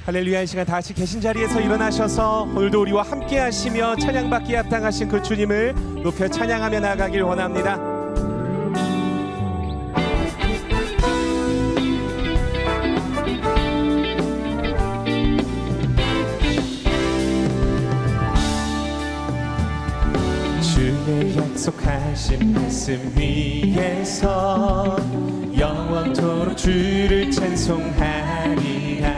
할렐루야. 이 시간 다시 계신 자리에서 일어나셔서 오늘도 우리와 함께 하시며 찬양받기에 합당하신 그 주님을 높여 찬양하며 나아가길 원합니다. 주의 약속하신 말씀 위에서 영원토록 주를 찬송하리라.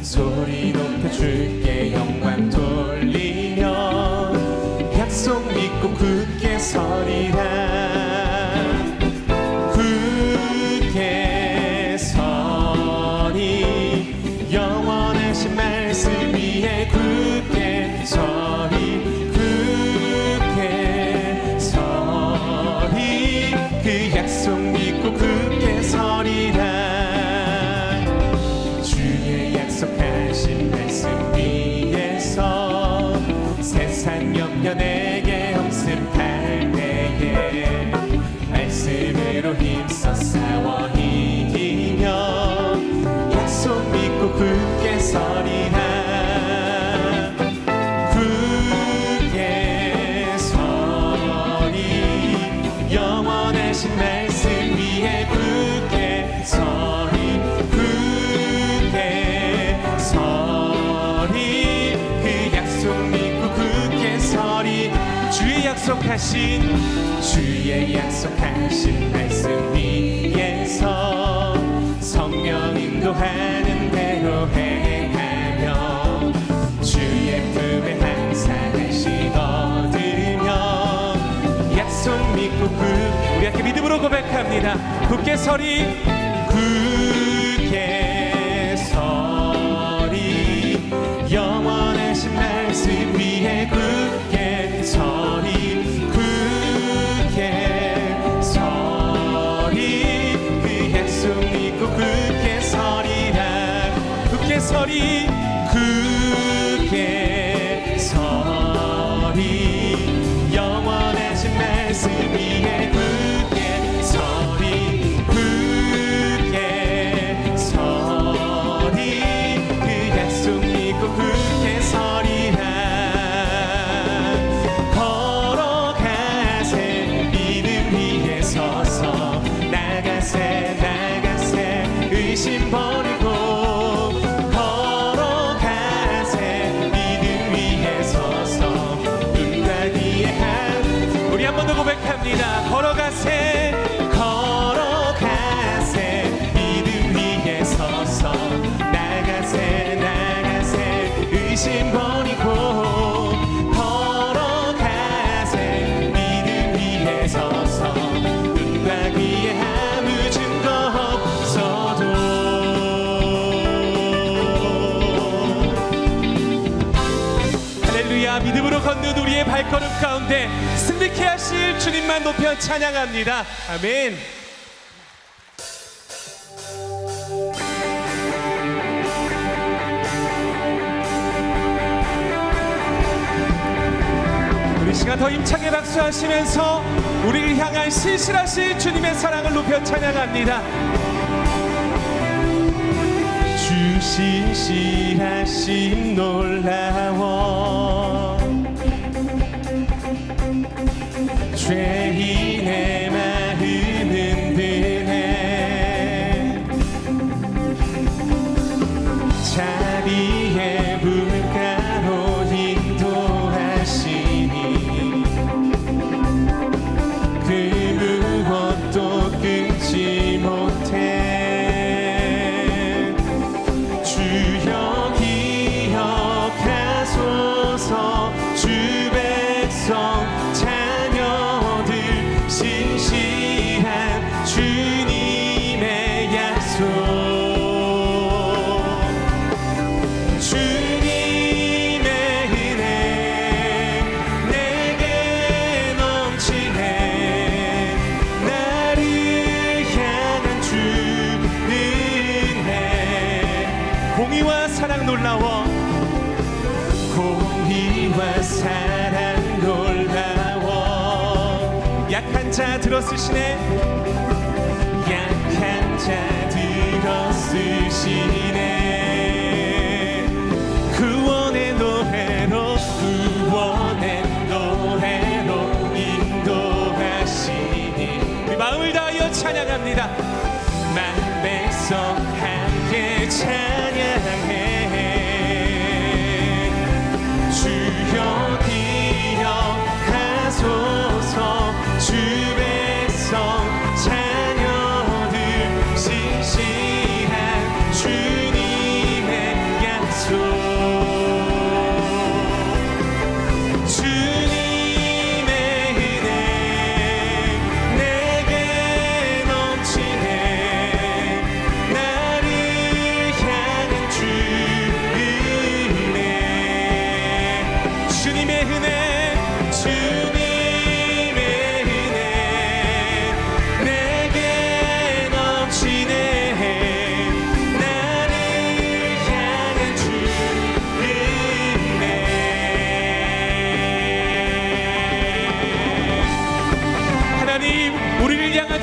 소리 높여 주께 영광 돌리며 약속 믿고 굳게 서리라. 굳게 서리 영원하신 말씀 위에 굳게 서리. 굳게 서리 그 약속 믿고 굳게 서리라. 약속하신 말씀 위에서 세상 염려 내게 없음할 때에 말씀으로 힘써 싸워 이기며 약속 믿고 굳게 서리라. 굳게 서리 영원하신 말씀 위에 굳게 서리. 주의 약속하신 말씀 위에서 성령 인도하는 대로 행하며 주의 품에 항상 안식 얻으며 약속 믿고 우리 함께 믿음으로 고백합니다. 굳게 서리. 굳게 서리 영원하신 말씀 위에 굳게 서리. 굳게 서리라. 굳게 서리. 굳게 서리 영원하신 말씀 위에 굳게 서리. 굳게 서리 그 약속 믿고 굳게 서리라. 걸어가세 믿음 위에 서서 나가세 의심 버리고 걸어가세 믿음 위에 서서 눈과 귀에 한 우리 한 번 더 고백합니다. 걸어가세 믿음 위에 서서 나가세 의심 버리고 걸어가세 믿음 위에 서서 눈과 귀에 아무 증거 없어도 믿음으로 걷는 우리의 발걸음 가운데 승리케 하실 주님만 높여 찬양합니다. 아멘. 우리 시간 더 힘차게 박수하시면서 우리를 향한 신실하신 주님의 사랑을 높여 찬양합니다. 주 신실하심 놀라워 죄인의 마음은 드네 자비의 물가로 인도하시니 그 무엇도 끊지 못해 주여 기억하소서 주 백성 신실한 주님의 약속 주님의 은혜 내게 넘치네 나를 향한 주 은혜 공의와 사랑 놀라워 공의와 사랑 놀라워 약한 자 들어쓰시네 약한 자 들어쓰시네 마음을 다하여 찬양합니다. 많은 백성 함께 찬양해. 주여 기억하소서. 주 백성 자녀들 신실한 주님의 약속.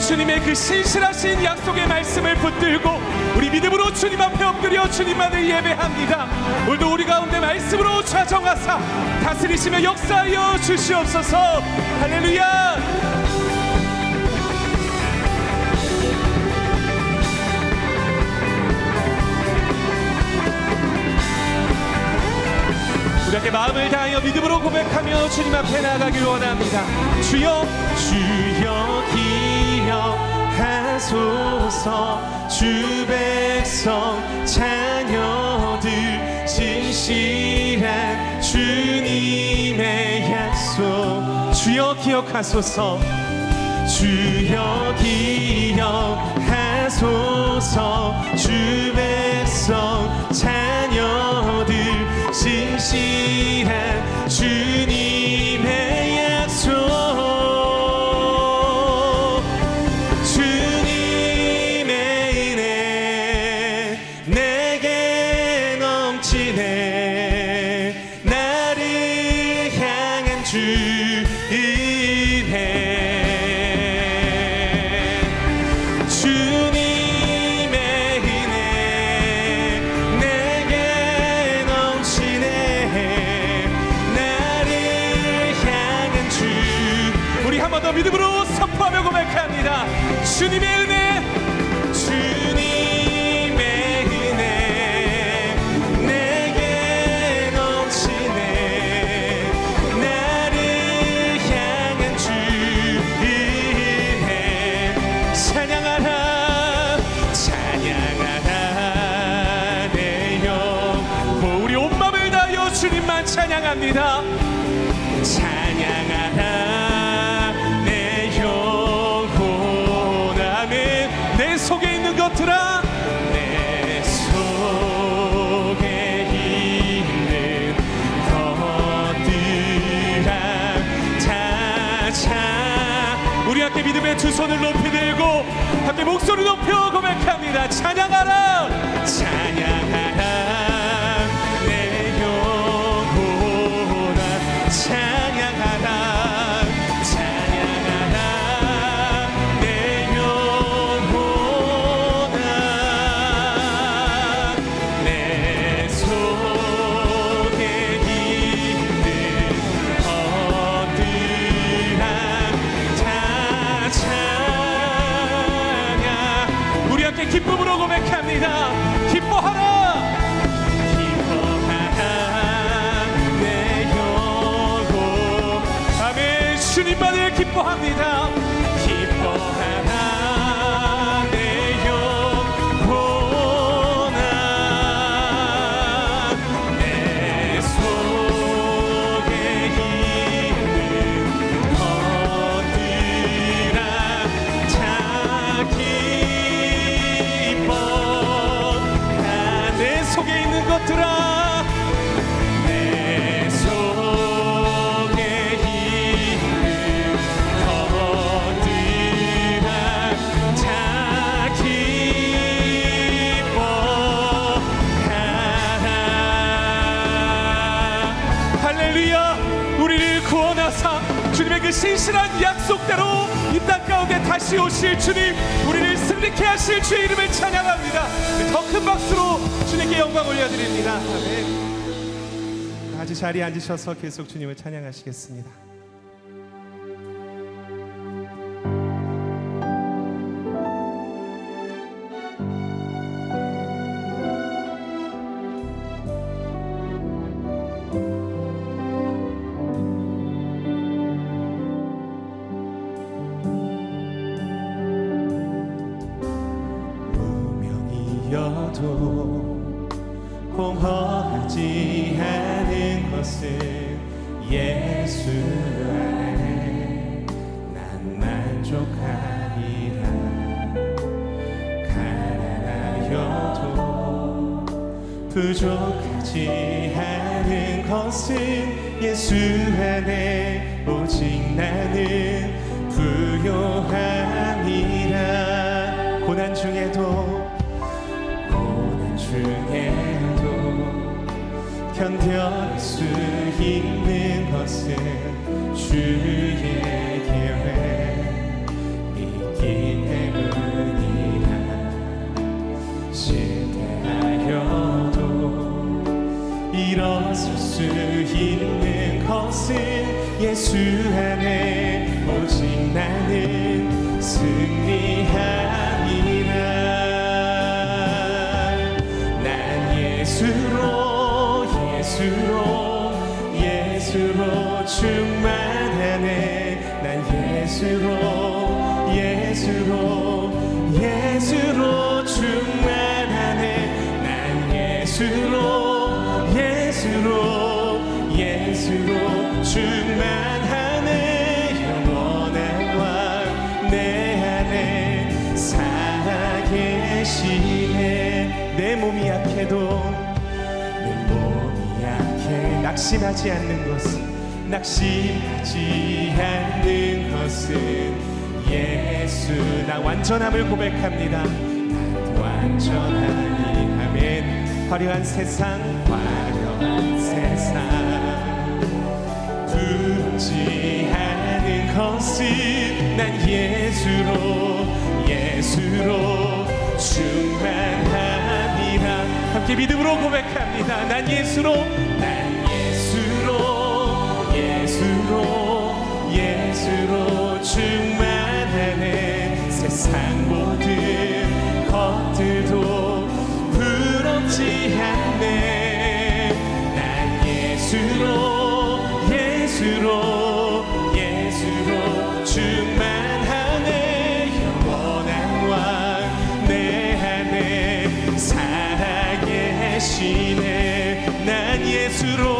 주님의 그 신실하신 약속의 말씀을 붙들고 우리 믿음으로 주님 앞에 엎드려 주님만을 예배합니다. 오늘도 우리 가운데 말씀으로 좌정하사 다스리시며 역사하여 주시옵소서. 할렐루야. 우리 함께 마음을 다하여 믿음으로 고백하며 주님 앞에 나아가길 원합니다. 주여 주여 기억하소서. 주 백성 자녀들 신실한 주님의 약속. 주여 기억하소서. 주여 기억하소서. 주 백성 자녀들 신실한 주님의 약속. 주님의 은혜 내게 넘치네. 나를 향한 주 은혜. 믿음으로 선포하며 고백합니다. 주님의 은혜, 주님의 은혜 내게 넘치네. 나를 향한 주 은혜. 찬양하라 찬양하라 내 영혼. 우리 온 마음을 다하여 주님만 찬양합니다. 찬양하라 내 속에 있는 것들아. 내 속에 있는 것들아 다 우리 함께 믿음의 두 손을 높이 들고 함께 목소리 높여 고백합니다. 찬양하라 찬양하라 내 영혼아. 찬양하라 기쁨으로 고백합니다. 기뻐하라 기뻐하라 내 영혼. 아멘. 주님만을 기뻐합니다. 기뻐하라 내 영혼아. 내 속에 있는 것들아 다 내 속에 있는 것들아. 내 속에 있는 것들아 다 기뻐하라. 할렐루야. 우리를 구원하사 주님의 그 신실한 약속대로 이 땅 가운데 다시 오실 주님, 우리를 승리케 하실 주의 이름을 찬양합니다. 더 큰 박수로 주님께 영광 올려드립니다. 아멘. 아주 자리에 앉으셔서 계속 주님을 찬양하시겠습니다. 하여도 공허하지 않은 것은 예수 안에 난 만족하리라. 가난하여도 부족하지 않은 것은 예수 안에 오직 나는 부요함이라. 고난 중에도 견뎌낼 수 있는 것은 주의 계획 있기 때문이라. 실패하여도 일어설 수 있는 것은 예수 안에 오직 나는 승리함이라. 난 예수로 충만하네. 난 예수로 충만하네. 난 예수로 충만하네. 영원한 왕 내 안에 살아계시네. 내 몸이 약해도 낙심하지 않는 것은 예수. 나 완전함을 고백합니다. 난 완전하니. 아멘. 화려한 세상 두렵지 않은 것은 난 예수로 충만하니라. 함께 믿음으로 고백합니다. 난 예수로 충만하네. 세상 모든 것들도 부럽지 않네. 난 예수로 충만하네. 영원한 왕 내 안에 살아계시네. 난 예수로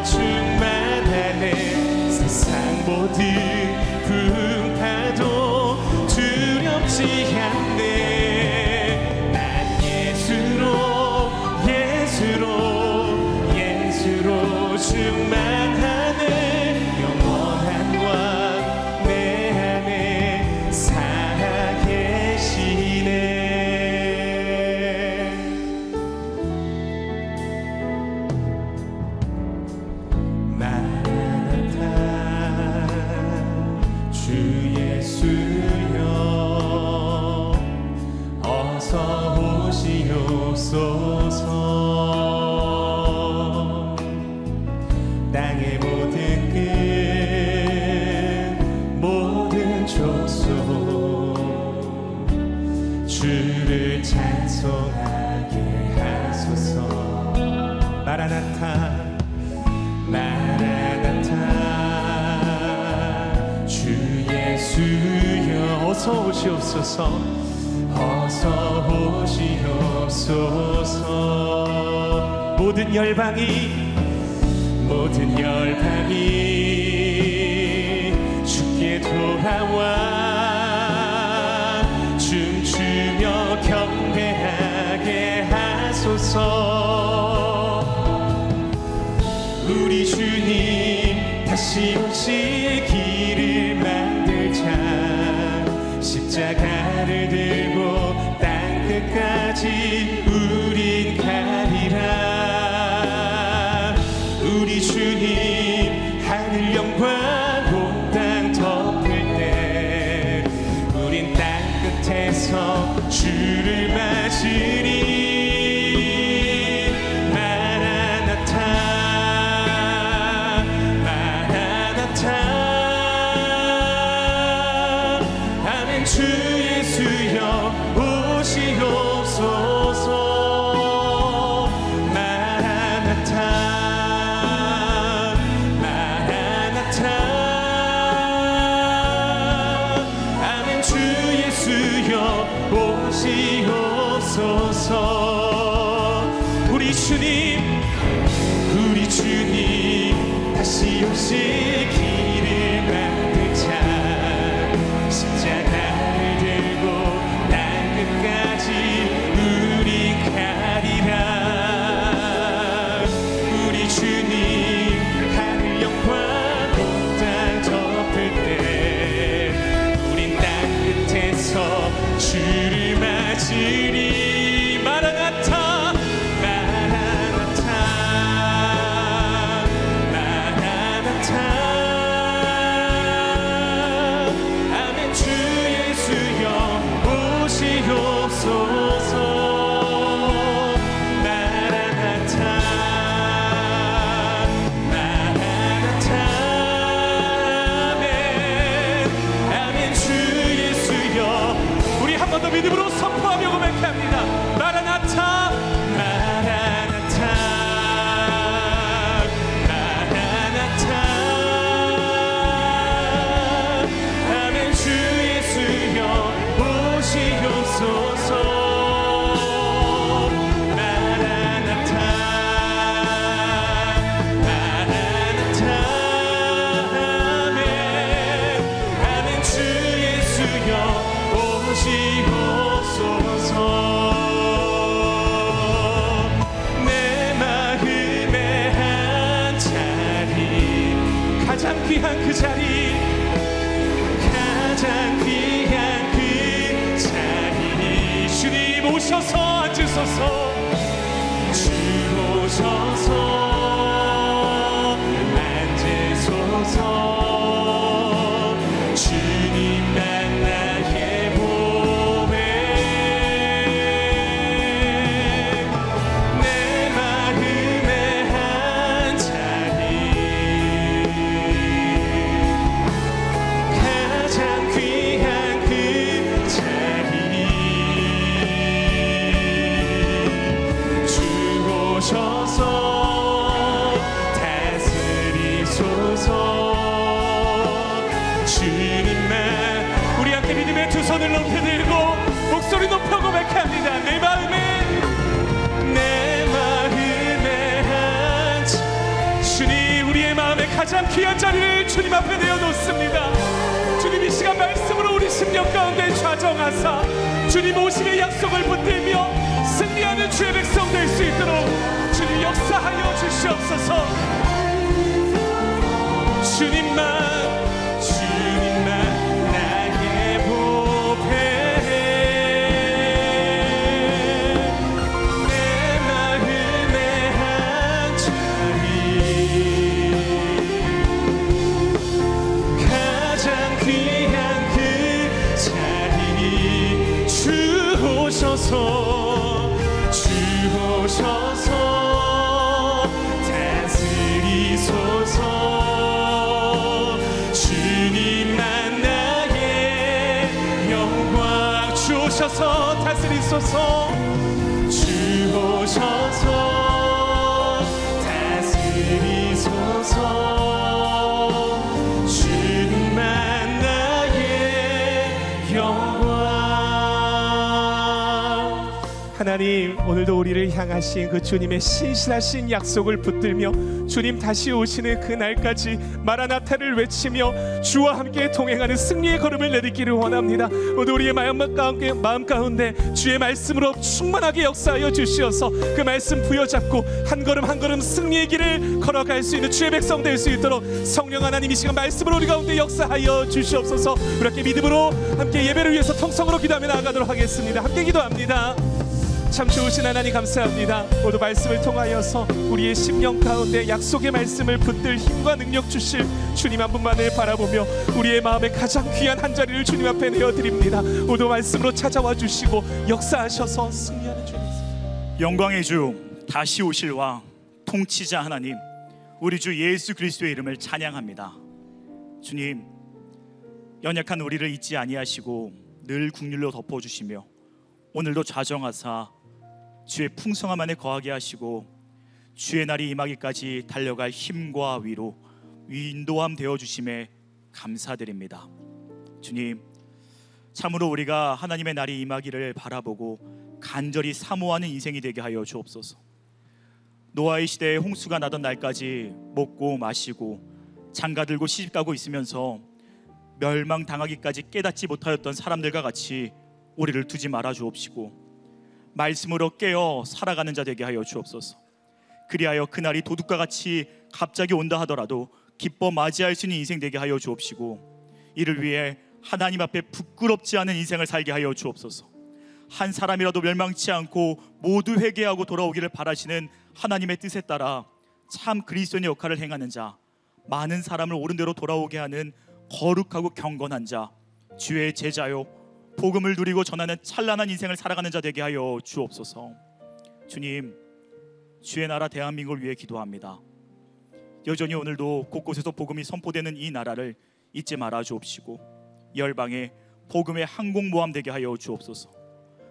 충만하네. 세상 모든 풍파도 두렵지 않네. 난 예수로 충만하네. 영원한 왕 내 안에 살아계시네. 땅의 모든 끝 모든 족속 주를 찬송하게 하소서. 마라나타 주 예수여 어서 오시옵소서. 모든 열방이 주께 돌아와 춤추며 경배하게 하소서. 우리 주님 다시 오실 길을 만들자. 십자가를 들고 땅 끝까지 우린 가리라. 우리 주님 하늘 영광 온 땅 덮을 때 우린 땅 끝에서 주를 맞으리. 마라나타 아멘. 주 예수여 오시옵소서. 주님, 우리 주님 다시 오실 길을 만들자. 십자가를 들고 땅 끝까지 우리 가리라. 우리 주님 하늘 영광 온 땅 덮을 때 우린 땅 끝에서 주를 맞으리. 마라나타 마라나타 마라나타. 아멘. 주 예수여 오시옵소서. 마라나타 마라나타. 아멘 아멘. 주 예수여. 우리 한 번 더 믿음으로 선포하며 고백합니다. 마라나타 마라나타 마라나타. 아멘. 주 예수여 오시옵소서. 마라나타 마라나타. 아멘 아멘. 주 예수여 오시옵소서. 내 마음의 한 자리, 가장 귀한 그 자리, 가장 귀한 그 자리. 주님 오셔서 앉으소서. 주 오셔서 앉으소서. 주님만 나의 보배. 내 마음의 한 자리, 가장 귀한 그 자리. 주 오셔서 다스리소서. 주님만. 우리 함께 믿음의 두 손을 높이 들고 목소리 높여 고백합니다. 내 마음의 한 자리. 주님, 우리의 마음에 가장 귀한 자리를 주님 앞에 내어놓습니다. 주님, 이 시간 말씀으로 우리 심령 가운데 좌정하사 주님 오심의 약속을 붙들며 승리하는 주의 백성 될 수 있도록 주님 역사하여 주시옵소서. 주님만 나의 보배. 내 마음의 한 자리, 가장 귀한 그 자리. 주 오셔서 다스리소서. 주님만 나의 영광. 주 오셔서 다스리소서. 주 오셔서 다스리소서. 주님만 나의 영광. 하나님, 오늘도 우리를 향하신 그 주님의 신실하신 약속을 붙들며 주님 다시 오시는 그날까지 마라나타를 외치며 주와 함께 동행하는 승리의 걸음을 내딛기를 원합니다. 오늘 우리의 마음 가운데 주의 말씀으로 충만하게 역사하여 주시어서 그 말씀 부여잡고 한 걸음 한 걸음 승리의 길을 걸어갈 수 있는 주의 백성 될 수 있도록 성령 하나님 이 시간 말씀으로 우리 가운데 역사하여 주시옵소서. 그렇게 믿음으로 함께 예배를 위해서 통성으로 기도하며 나아가도록 하겠습니다. 함께 기도합니다. 참 좋으신 하나님 감사합니다. 모두 말씀을 통하여서 우리의 심령 가운데 약속의 말씀을 붙들 힘과 능력 주실 주님 한 분만을 바라보며 우리의 마음에 가장 귀한 한 자리를 주님 앞에 내어드립니다. 모두 말씀으로 찾아와 주시고 역사하셔서 승리하는 주님. 영광의 주, 다시 오실 왕, 통치자 하나님, 우리 주 예수 그리스도의 이름을 찬양합니다. 주님, 연약한 우리를 잊지 아니하시고 늘 국률로 덮어주시며 오늘도 좌정하사 주의 풍성함 안에 거하게 하시고 주의 날이 임하기까지 달려갈 힘과 위로 인도함 되어주심에 감사드립니다. 주님, 참으로 우리가 하나님의 날이 임하기를 바라보고 간절히 사모하는 인생이 되게 하여 주옵소서. 노아의 시대에 홍수가 나던 날까지 먹고 마시고 장가들고 시집가고 있으면서 멸망당하기까지 깨닫지 못하였던 사람들과 같이 우리를 두지 말아 주옵시고 말씀으로 깨어 살아가는 자 되게 하여 주옵소서. 그리하여 그날이 도둑과 같이 갑자기 온다 하더라도 기뻐 맞이할 수 있는 인생 되게 하여 주옵시고 이를 위해 하나님 앞에 부끄럽지 않은 인생을 살게 하여 주옵소서. 한 사람이라도 멸망치 않고 모두 회개하고 돌아오기를 바라시는 하나님의 뜻에 따라 참 그리스도인의 역할을 행하는 자, 많은 사람을 옳은 대로 돌아오게 하는 거룩하고 경건한 자, 주의 제자요 복음을 누리고 전하는 찬란한 인생을 살아가는 자 되게 하여 주옵소서. 주님, 주의 나라 대한민국을 위해 기도합니다. 여전히 오늘도 곳곳에서 복음이 선포되는 이 나라를 잊지 말아 주옵시고 열방에 복음의 항공모함 되게 하여 주옵소서.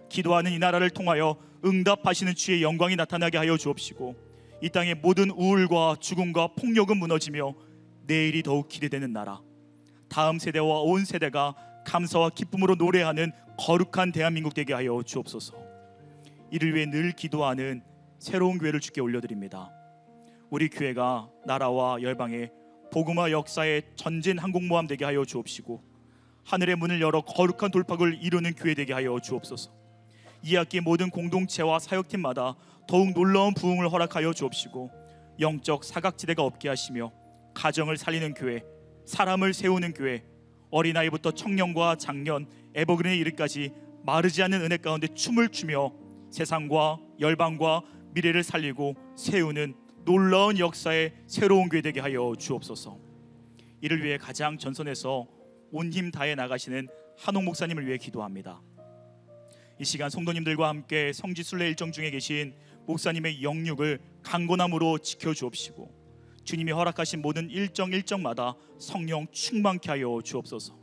기도하는 이 나라를 통하여 응답하시는 주의 영광이 나타나게 하여 주옵시고 이 땅의 모든 우울과 죽음과 폭력은 무너지며 내일이 더욱 기대되는 나라, 다음 세대와 온 세대가 감사와 기쁨으로 노래하는 거룩한 대한민국 되게 하여 주옵소서. 이를 위해 늘 기도하는 새로운 교회를 주께 올려드립니다. 우리 교회가 나라와 열방의 복음화 역사의 전진 항공모함 되게 하여 주옵시고 하늘의 문을 열어 거룩한 돌파구를 이루는 교회 되게 하여 주옵소서. 이 학기 모든 공동체와 사역팀마다 더욱 놀라운 부흥을 허락하여 주옵시고 영적 사각지대가 없게 하시며 가정을 살리는 교회, 사람을 세우는 교회, 어린아이부터 청년과 장년, 에버그린에 이르기까지 마르지 않는 은혜 가운데 춤을 추며 세상과 열방과 미래를 살리고 세우는 놀라운 역사의 새로운 교회 되게 하여 주옵소서. 이를 위해 가장 전선에서 온 힘 다해 나가시는 한옥 목사님을 위해 기도합니다. 이 시간 성도님들과 함께 성지 순례 일정 중에 계신 목사님의 영육을 강건함으로 지켜주옵시고 주님이 허락하신 모든 일정마다 성령 충만케 하여 주옵소서.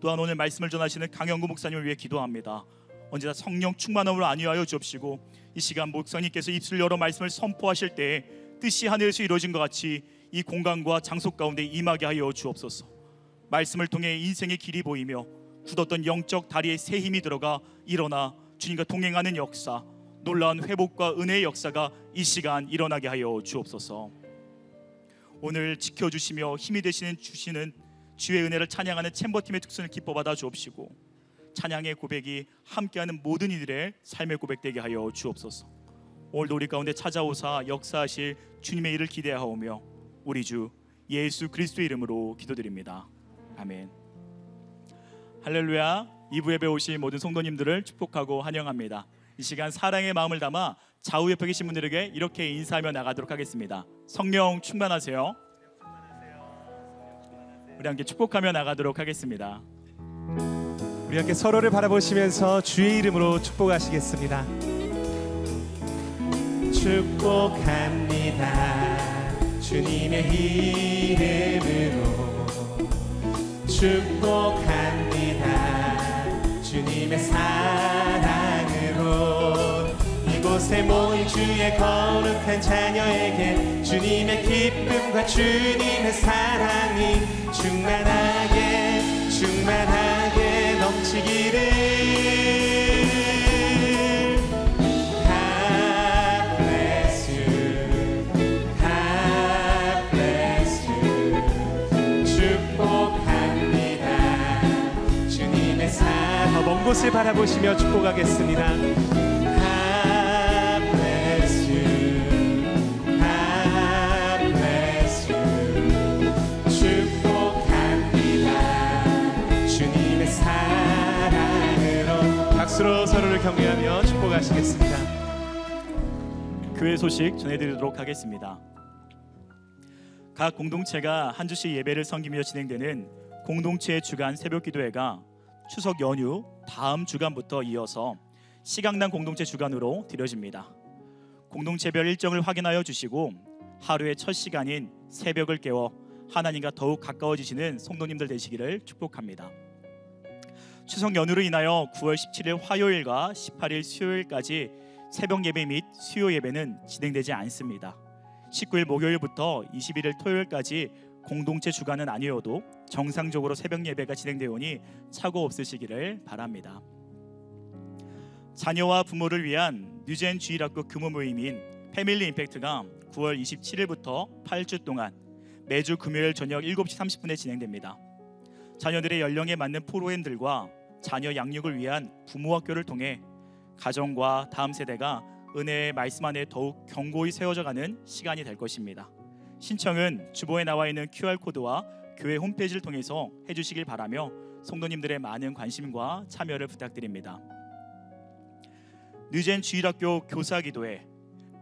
또한 오늘 말씀을 전하시는 강영구 목사님을 위해 기도합니다. 언제나 성령 충만함으로 안위하여 주옵시고 이 시간 목사님께서 입술 열어 말씀을 선포하실 때에 뜻이 하늘에서 이루어진 것 같이 이 공간과 장소 가운데 임하게 하여 주옵소서. 말씀을 통해 인생의 길이 보이며 굳었던 영적 다리에 새 힘이 들어가 일어나 주님과 동행하는 역사, 놀라운 회복과 은혜의 역사가 이 시간 일어나게 하여 주옵소서. 오늘 지켜주시며 힘이 되시는 주시는 주의 은혜를 찬양하는 챔버팀의 특선을 기뻐 받아 주옵시고 찬양의 고백이 함께하는 모든 이들의 삶의 고백되게 하여 주옵소서. 오늘도 우리 가운데 찾아오사 역사하실 주님의 일을 기대하오며 우리 주 예수 그리스도의 이름으로 기도드립니다. 아멘. 할렐루야. 2부 예배 오신 모든 성도님들을 축복하고 환영합니다. 이 시간 사랑의 마음을 담아 좌우 옆에 계신 분들에게 이렇게 인사하며 나가도록 하겠습니다. 성령 충만하세요. 우리 함께 축복하며 나가도록 하겠습니다. 우리 함께 서로를 바라보시면서 주의 이름으로 축복하시겠습니다. 축복합니다. 주님의 이름으로 축복합니다. 주님의 사랑으로 이곳에 모인 주의 거룩한 자녀에게 주님의 기쁨과 주님의 사랑이 충만하게 넘치기를. 먼 곳을 바라보시며 축복하겠습니다. God bless you, God bless you. 축복합니다. 주님의 사랑으로. 박수로 서로를 격려하며 축복하시겠습니다. 교회 소식 전해드리도록 하겠습니다. 각 공동체가 한 주씩 예배를 섬기며 진행되는 공동체 주간 새벽기도회가 추석 연휴 다음 주간부터 이어서 시강단 공동체 주간으로 드려집니다. 공동체별 일정을 확인하여 주시고 하루의 첫 시간인 새벽을 깨워 하나님과 더욱 가까워지시는 성도님들 되시기를 축복합니다. 추석 연휴로 인하여 9월 17일 화요일과 18일 수요일까지 새벽 예배 및 수요 예배는 진행되지 않습니다. 19일 목요일부터 21일 토요일까지 공동체 주간은 아니어도 정상적으로 새벽 예배가 진행되오니 착오 없으시기를 바랍니다. 자녀와 부모를 위한 뉴젠 주일학교 금호 모임인 패밀리 임팩트가 9월 27일부터 8주 동안 매주 금요일 저녁 7시 30분에 진행됩니다. 자녀들의 연령에 맞는 프로그램들과 자녀 양육을 위한 부모 학교를 통해 가정과 다음 세대가 은혜의 말씀 안에 더욱 견고히 세워져가는 시간이 될 것입니다. 신청은 주보에 나와 있는 QR코드와 교회 홈페이지를 통해서 해주시길 바라며 성도님들의 많은 관심과 참여를 부탁드립니다. 뉴젠 주일학교 교사기도회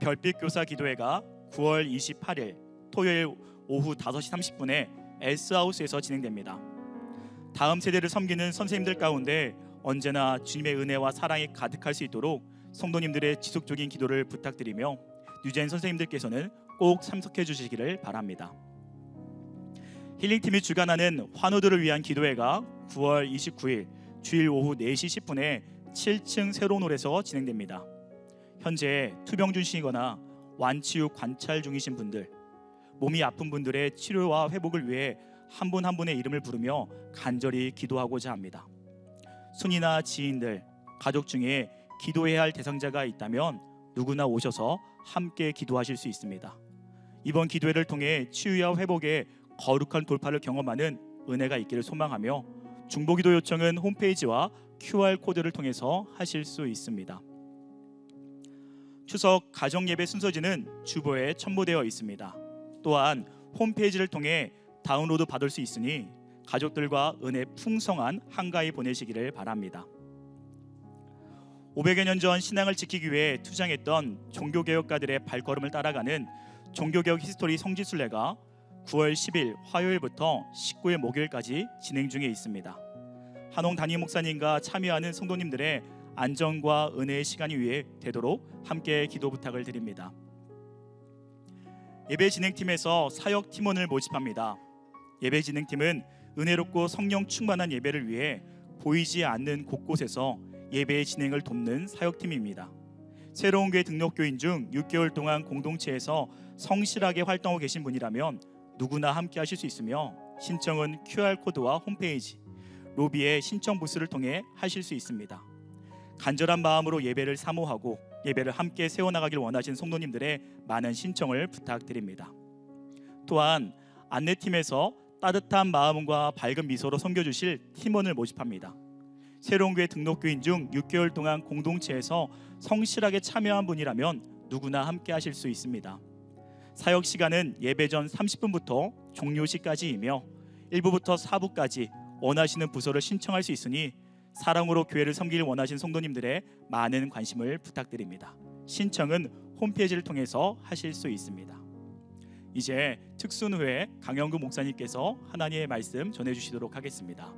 별빛 교사기도회가 9월 28일 토요일 오후 5시 30분에 S하우스에서 진행됩니다. 다음 세대를 섬기는 선생님들 가운데 언제나 주님의 은혜와 사랑이 가득할 수 있도록 성도님들의 지속적인 기도를 부탁드리며 뉴젠 선생님들께서는 꼭 참석해 주시기를 바랍니다. 힐링팀이 주관하는 환우들을 위한 기도회가 9월 29일 주일 오후 4시 10분에 7층 새로운 홀에서 진행됩니다. 현재 투병 중이시거나 완치 후 관찰 중이신 분들, 몸이 아픈 분들의 치료와 회복을 위해 한 분 한 분의 이름을 부르며 간절히 기도하고자 합니다. 순이나 지인들, 가족 중에 기도해야 할 대상자가 있다면 누구나 오셔서 함께 기도하실 수 있습니다. 이번 기도회를 통해 치유와 회복의 거룩한 돌파를 경험하는 은혜가 있기를 소망하며 중보기도 요청은 홈페이지와 QR코드를 통해서 하실 수 있습니다. 추석 가정예배 순서지는 주보에 첨부되어 있습니다. 또한 홈페이지를 통해 다운로드 받을 수 있으니 가족들과 은혜 풍성한 한가위 보내시기를 바랍니다. 500여 년 전 신앙을 지키기 위해 투쟁했던 종교개혁가들의 발걸음을 따라가는 종교개혁 히스토리 성지순례가 9월 10일 화요일부터 19일 목요일까지 진행 중에 있습니다. 한홍 담임 목사님과 참여하는 성도님들의 안전과 은혜의 시간이 위해 되도록 함께 기도 부탁을 드립니다. 예배 진행팀에서 사역 팀원을 모집합니다. 예배 진행팀은 은혜롭고 성령 충만한 예배를 위해 보이지 않는 곳곳에서 예배의 진행을 돕는 사역팀입니다. 새로운 교회 등록교인 중 6개월 동안 공동체에서 성실하게 활동하고 계신 분이라면 누구나 함께 하실 수 있으며 신청은 QR코드와 홈페이지, 로비의 신청 부스를 통해 하실 수 있습니다. 간절한 마음으로 예배를 사모하고 예배를 함께 세워나가길 원하시는 성도님들의 많은 신청을 부탁드립니다. 또한 안내팀에서 따뜻한 마음과 밝은 미소로 섬겨주실 팀원을 모집합니다. 새로운 교회 등록교인 중 6개월 동안 공동체에서 성실하게 참여한 분이라면 누구나 함께 하실 수 있습니다. 사역 시간은 예배 전 30분부터 종료 시까지이며 1부부터 4부까지 원하시는 부서를 신청할 수 있으니 사랑으로 교회를 섬기길 원하시는 성도님들의 많은 관심을 부탁드립니다. 신청은 홈페이지를 통해서 하실 수 있습니다. 이제 특순 후에 강영구 목사님께서 하나님의 말씀 전해주시도록 하겠습니다.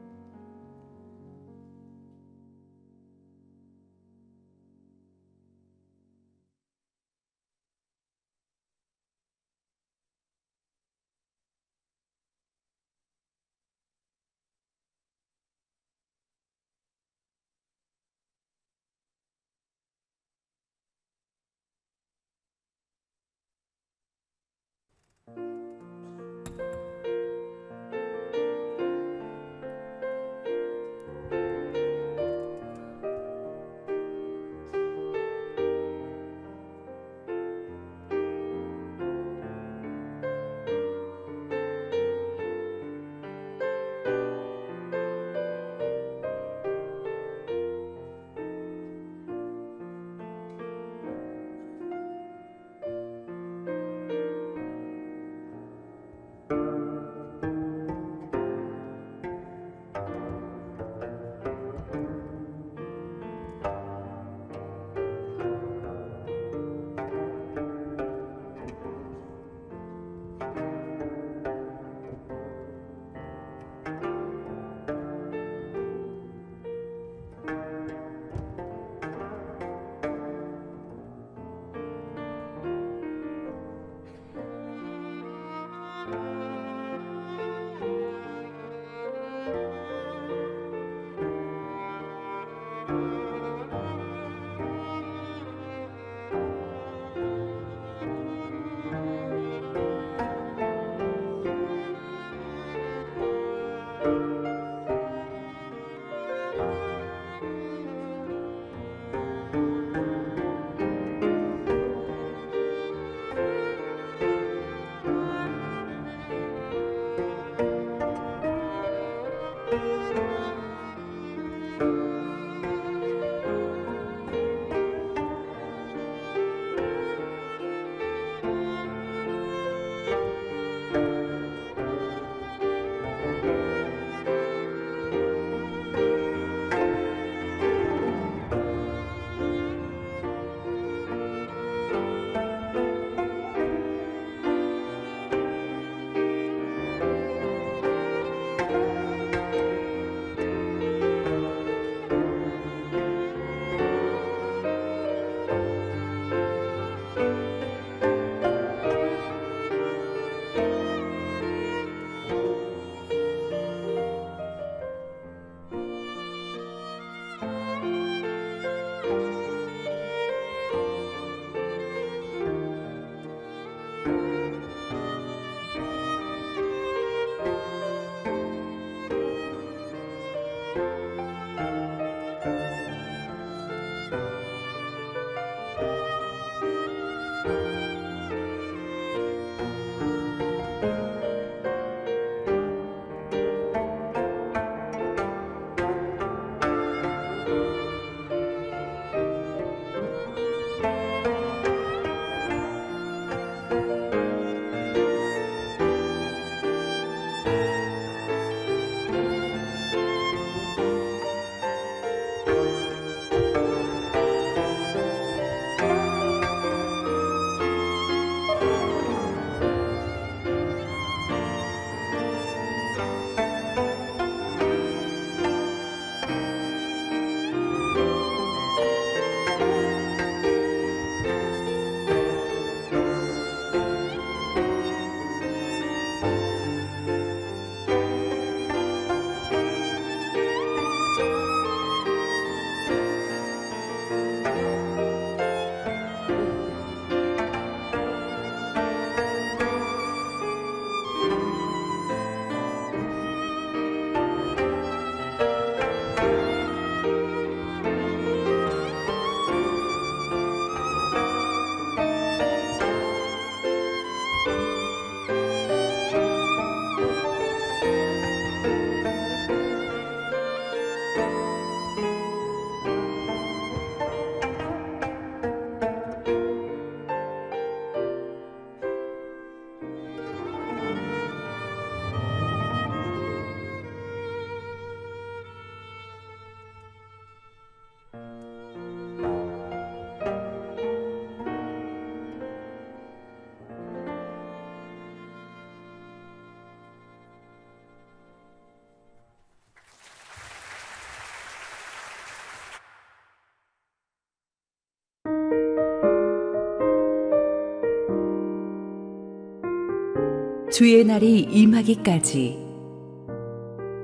주의 날이 임하기까지.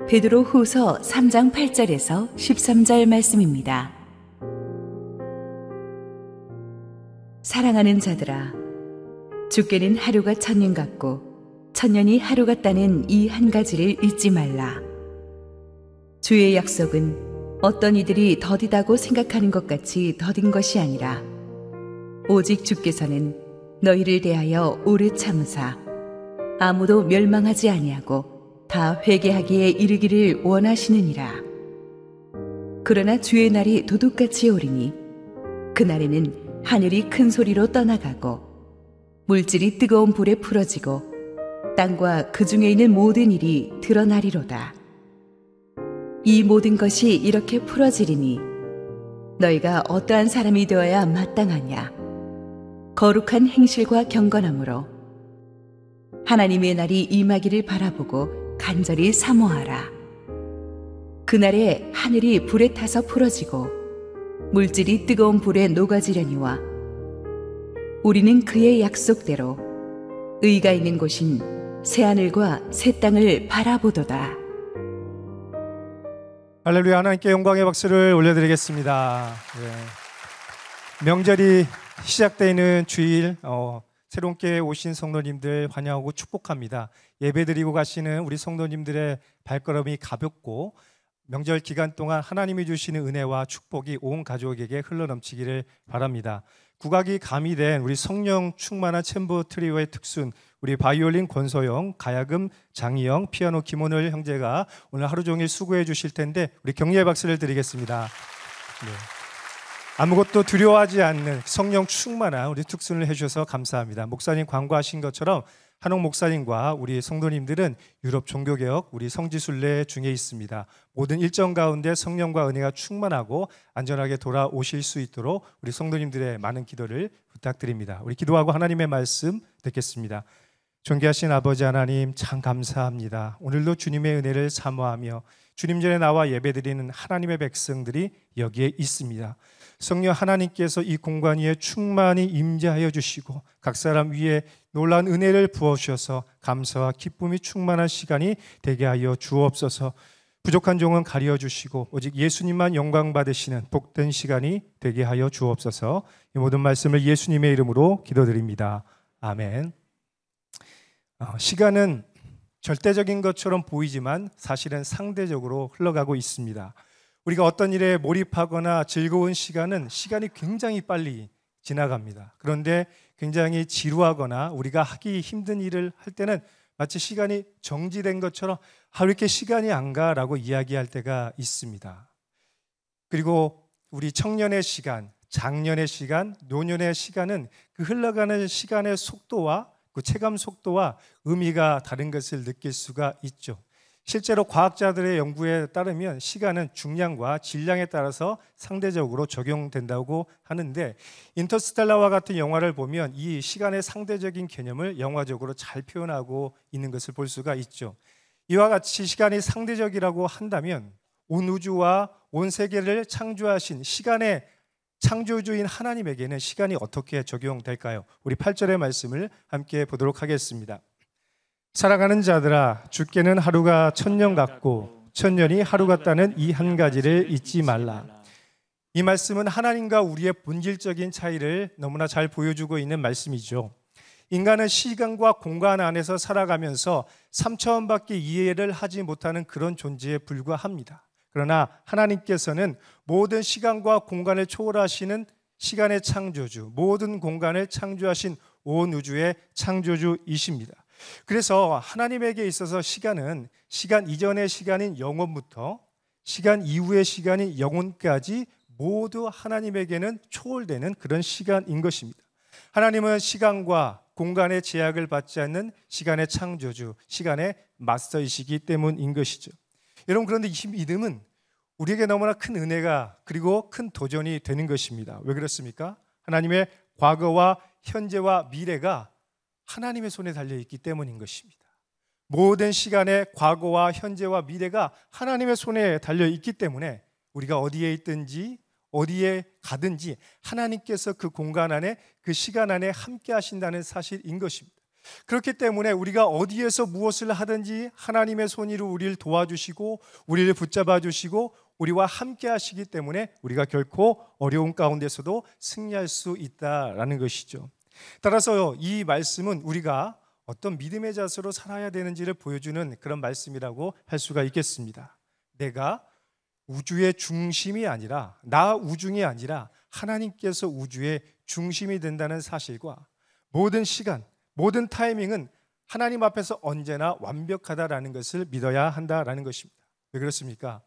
베드로 후서 3장 8절에서 13절 말씀입니다. 사랑하는 자들아, 주께는 하루가 천년 같고 천년이 하루 같다는 이 한 가지를 잊지 말라. 주의 약속은 어떤 이들이 더디다고 생각하는 것 같이 더딘 것이 아니라 오직 주께서는 너희를 대하여 오래 참으사 아무도 멸망하지 아니하고 다 회개하기에 이르기를 원하시느니라. 그러나 주의 날이 도둑같이 오리니 그날에는 하늘이 큰 소리로 떠나가고 물질이 뜨거운 불에 풀어지고 땅과 그 중에 있는 모든 일이 드러나리로다. 이 모든 것이 이렇게 풀어지리니 너희가 어떠한 사람이 되어야 마땅하냐? 거룩한 행실과 경건함으로 하나님의 날이 임하기를 바라보고 간절히 사모하라. 그날에 하늘이 불에 타서 풀어지고 물질이 뜨거운 불에 녹아지려니와 우리는 그의 약속대로 의가 있는 곳인 새하늘과 새 땅을 바라보도다. 할렐루야. 하나님께 영광의 박수를 올려드리겠습니다. 명절이 시작되는 주일 새롭게 오신 성도님들 환영하고 축복합니다. 예배드리고 가시는 우리 성도님들의 발걸음이 가볍고 명절 기간 동안 하나님이 주시는 은혜와 축복이 온 가족에게 흘러넘치기를 바랍니다. 국악이 가미된 우리 성령 충만한 챔버 트리오의 특순, 우리 바이올린 권소영, 가야금 장희영, 피아노 김원을 형제가 오늘 하루 종일 수고해 주실 텐데 우리 격려의 박수를 드리겠습니다. 네. 아무것도 두려워하지 않는 성령 충만한 우리 특순을 해주셔서 감사합니다. 목사님 광고하신 것처럼 한옥 목사님과 우리 성도님들은 유럽 종교개혁 우리 성지순례 중에 있습니다. 모든 일정 가운데 성령과 은혜가 충만하고 안전하게 돌아오실 수 있도록 우리 성도님들의 많은 기도를 부탁드립니다. 우리 기도하고 하나님의 말씀 듣겠습니다. 존귀하신 아버지 하나님, 참 감사합니다. 오늘도 주님의 은혜를 사모하며 주님 전에 나와 예배드리는 하나님의 백성들이 여기에 있습니다. 성령 하나님께서 이 공간 위에 충만히 임재하여 주시고 각 사람 위에 놀라운 은혜를 부어주셔서 감사와 기쁨이 충만한 시간이 되게 하여 주옵소서. 부족한 종은 가려 주시고 오직 예수님만 영광 받으시는 복된 시간이 되게 하여 주옵소서. 이 모든 말씀을 예수님의 이름으로 기도드립니다. 아멘. 시간은 절대적인 것처럼 보이지만 사실은 상대적으로 흘러가고 있습니다. 우리가 어떤 일에 몰입하거나 즐거운 시간이 굉장히 빨리 지나갑니다. 그런데 굉장히 지루하거나 우리가 하기 힘든 일을 할 때는 마치 시간이 정지된 것처럼 왜 이렇게 시간이 안 가라고 이야기할 때가 있습니다. 그리고 우리 청년의 시간, 장년의 시간, 노년의 시간은 그 흘러가는 시간의 속도와 그 체감 속도와 의미가 다른 것을 느낄 수가 있죠. 실제로 과학자들의 연구에 따르면 시간은 중량과 질량에 따라서 상대적으로 적용된다고 하는데, 인터스텔라와 같은 영화를 보면 이 시간의 상대적인 개념을 영화적으로 잘 표현하고 있는 것을 볼 수가 있죠. 이와 같이 시간이 상대적이라고 한다면 온 우주와 온 세계를 창조하신 시간의 창조주인 하나님에게는 시간이 어떻게 적용될까요? 우리 8절의 말씀을 함께 보도록 하겠습니다. 사랑하는 자들아, 주께는 하루가 1000년 같고 1000년이 하루 같다는 이 한 가지를 잊지 말라. 이 말씀은 하나님과 우리의 본질적인 차이를 너무나 잘 보여주고 있는 말씀이죠. 인간은 시간과 공간 안에서 살아가면서 3차원밖에 이해를 하지 못하는 그런 존재에 불과합니다. 그러나 하나님께서는 모든 시간과 공간을 초월하시는 시간의 창조주, 모든 공간을 창조하신 온 우주의 창조주이십니다. 그래서 하나님에게 있어서 시간은 시간 이전의 시간인 영원부터 시간 이후의 시간인 영원까지 모두 하나님에게는 초월되는 그런 시간인 것입니다. 하나님은 시간과 공간의 제약을 받지 않는 시간의 창조주, 시간의 마스터이시기 때문인 것이죠. 여러분, 그런데 이 믿음은 우리에게 너무나 큰 은혜가 그리고 큰 도전이 되는 것입니다. 왜 그렇습니까? 하나님의 과거와 현재와 미래가 하나님의 손에 달려있기 때문인 것입니다. 모든 시간의 과거와 현재와 미래가 하나님의 손에 달려있기 때문에 우리가 어디에 있든지 어디에 가든지 하나님께서 그 공간 안에 그 시간 안에 함께 하신다는 사실인 것입니다. 그렇기 때문에 우리가 어디에서 무엇을 하든지 하나님의 손으로 우리를 도와주시고 우리를 붙잡아 주시고 우리와 함께 하시기 때문에 우리가 결코 어려운 가운데서도 승리할 수 있다라는 것이죠. 따라서 이 말씀은 우리가 어떤 믿음의 자세로 살아야 되는지를 보여주는 그런 말씀이라고 할 수가 있겠습니다. 내가 우주의 중심이 아니라, 나 우중이 아니라 하나님께서 우주의 중심이 된다는 사실과 모든 시간, 모든 타이밍은 하나님 앞에서 언제나 완벽하다라는 것을 믿어야 한다라는 것입니다. 왜 그렇습니까?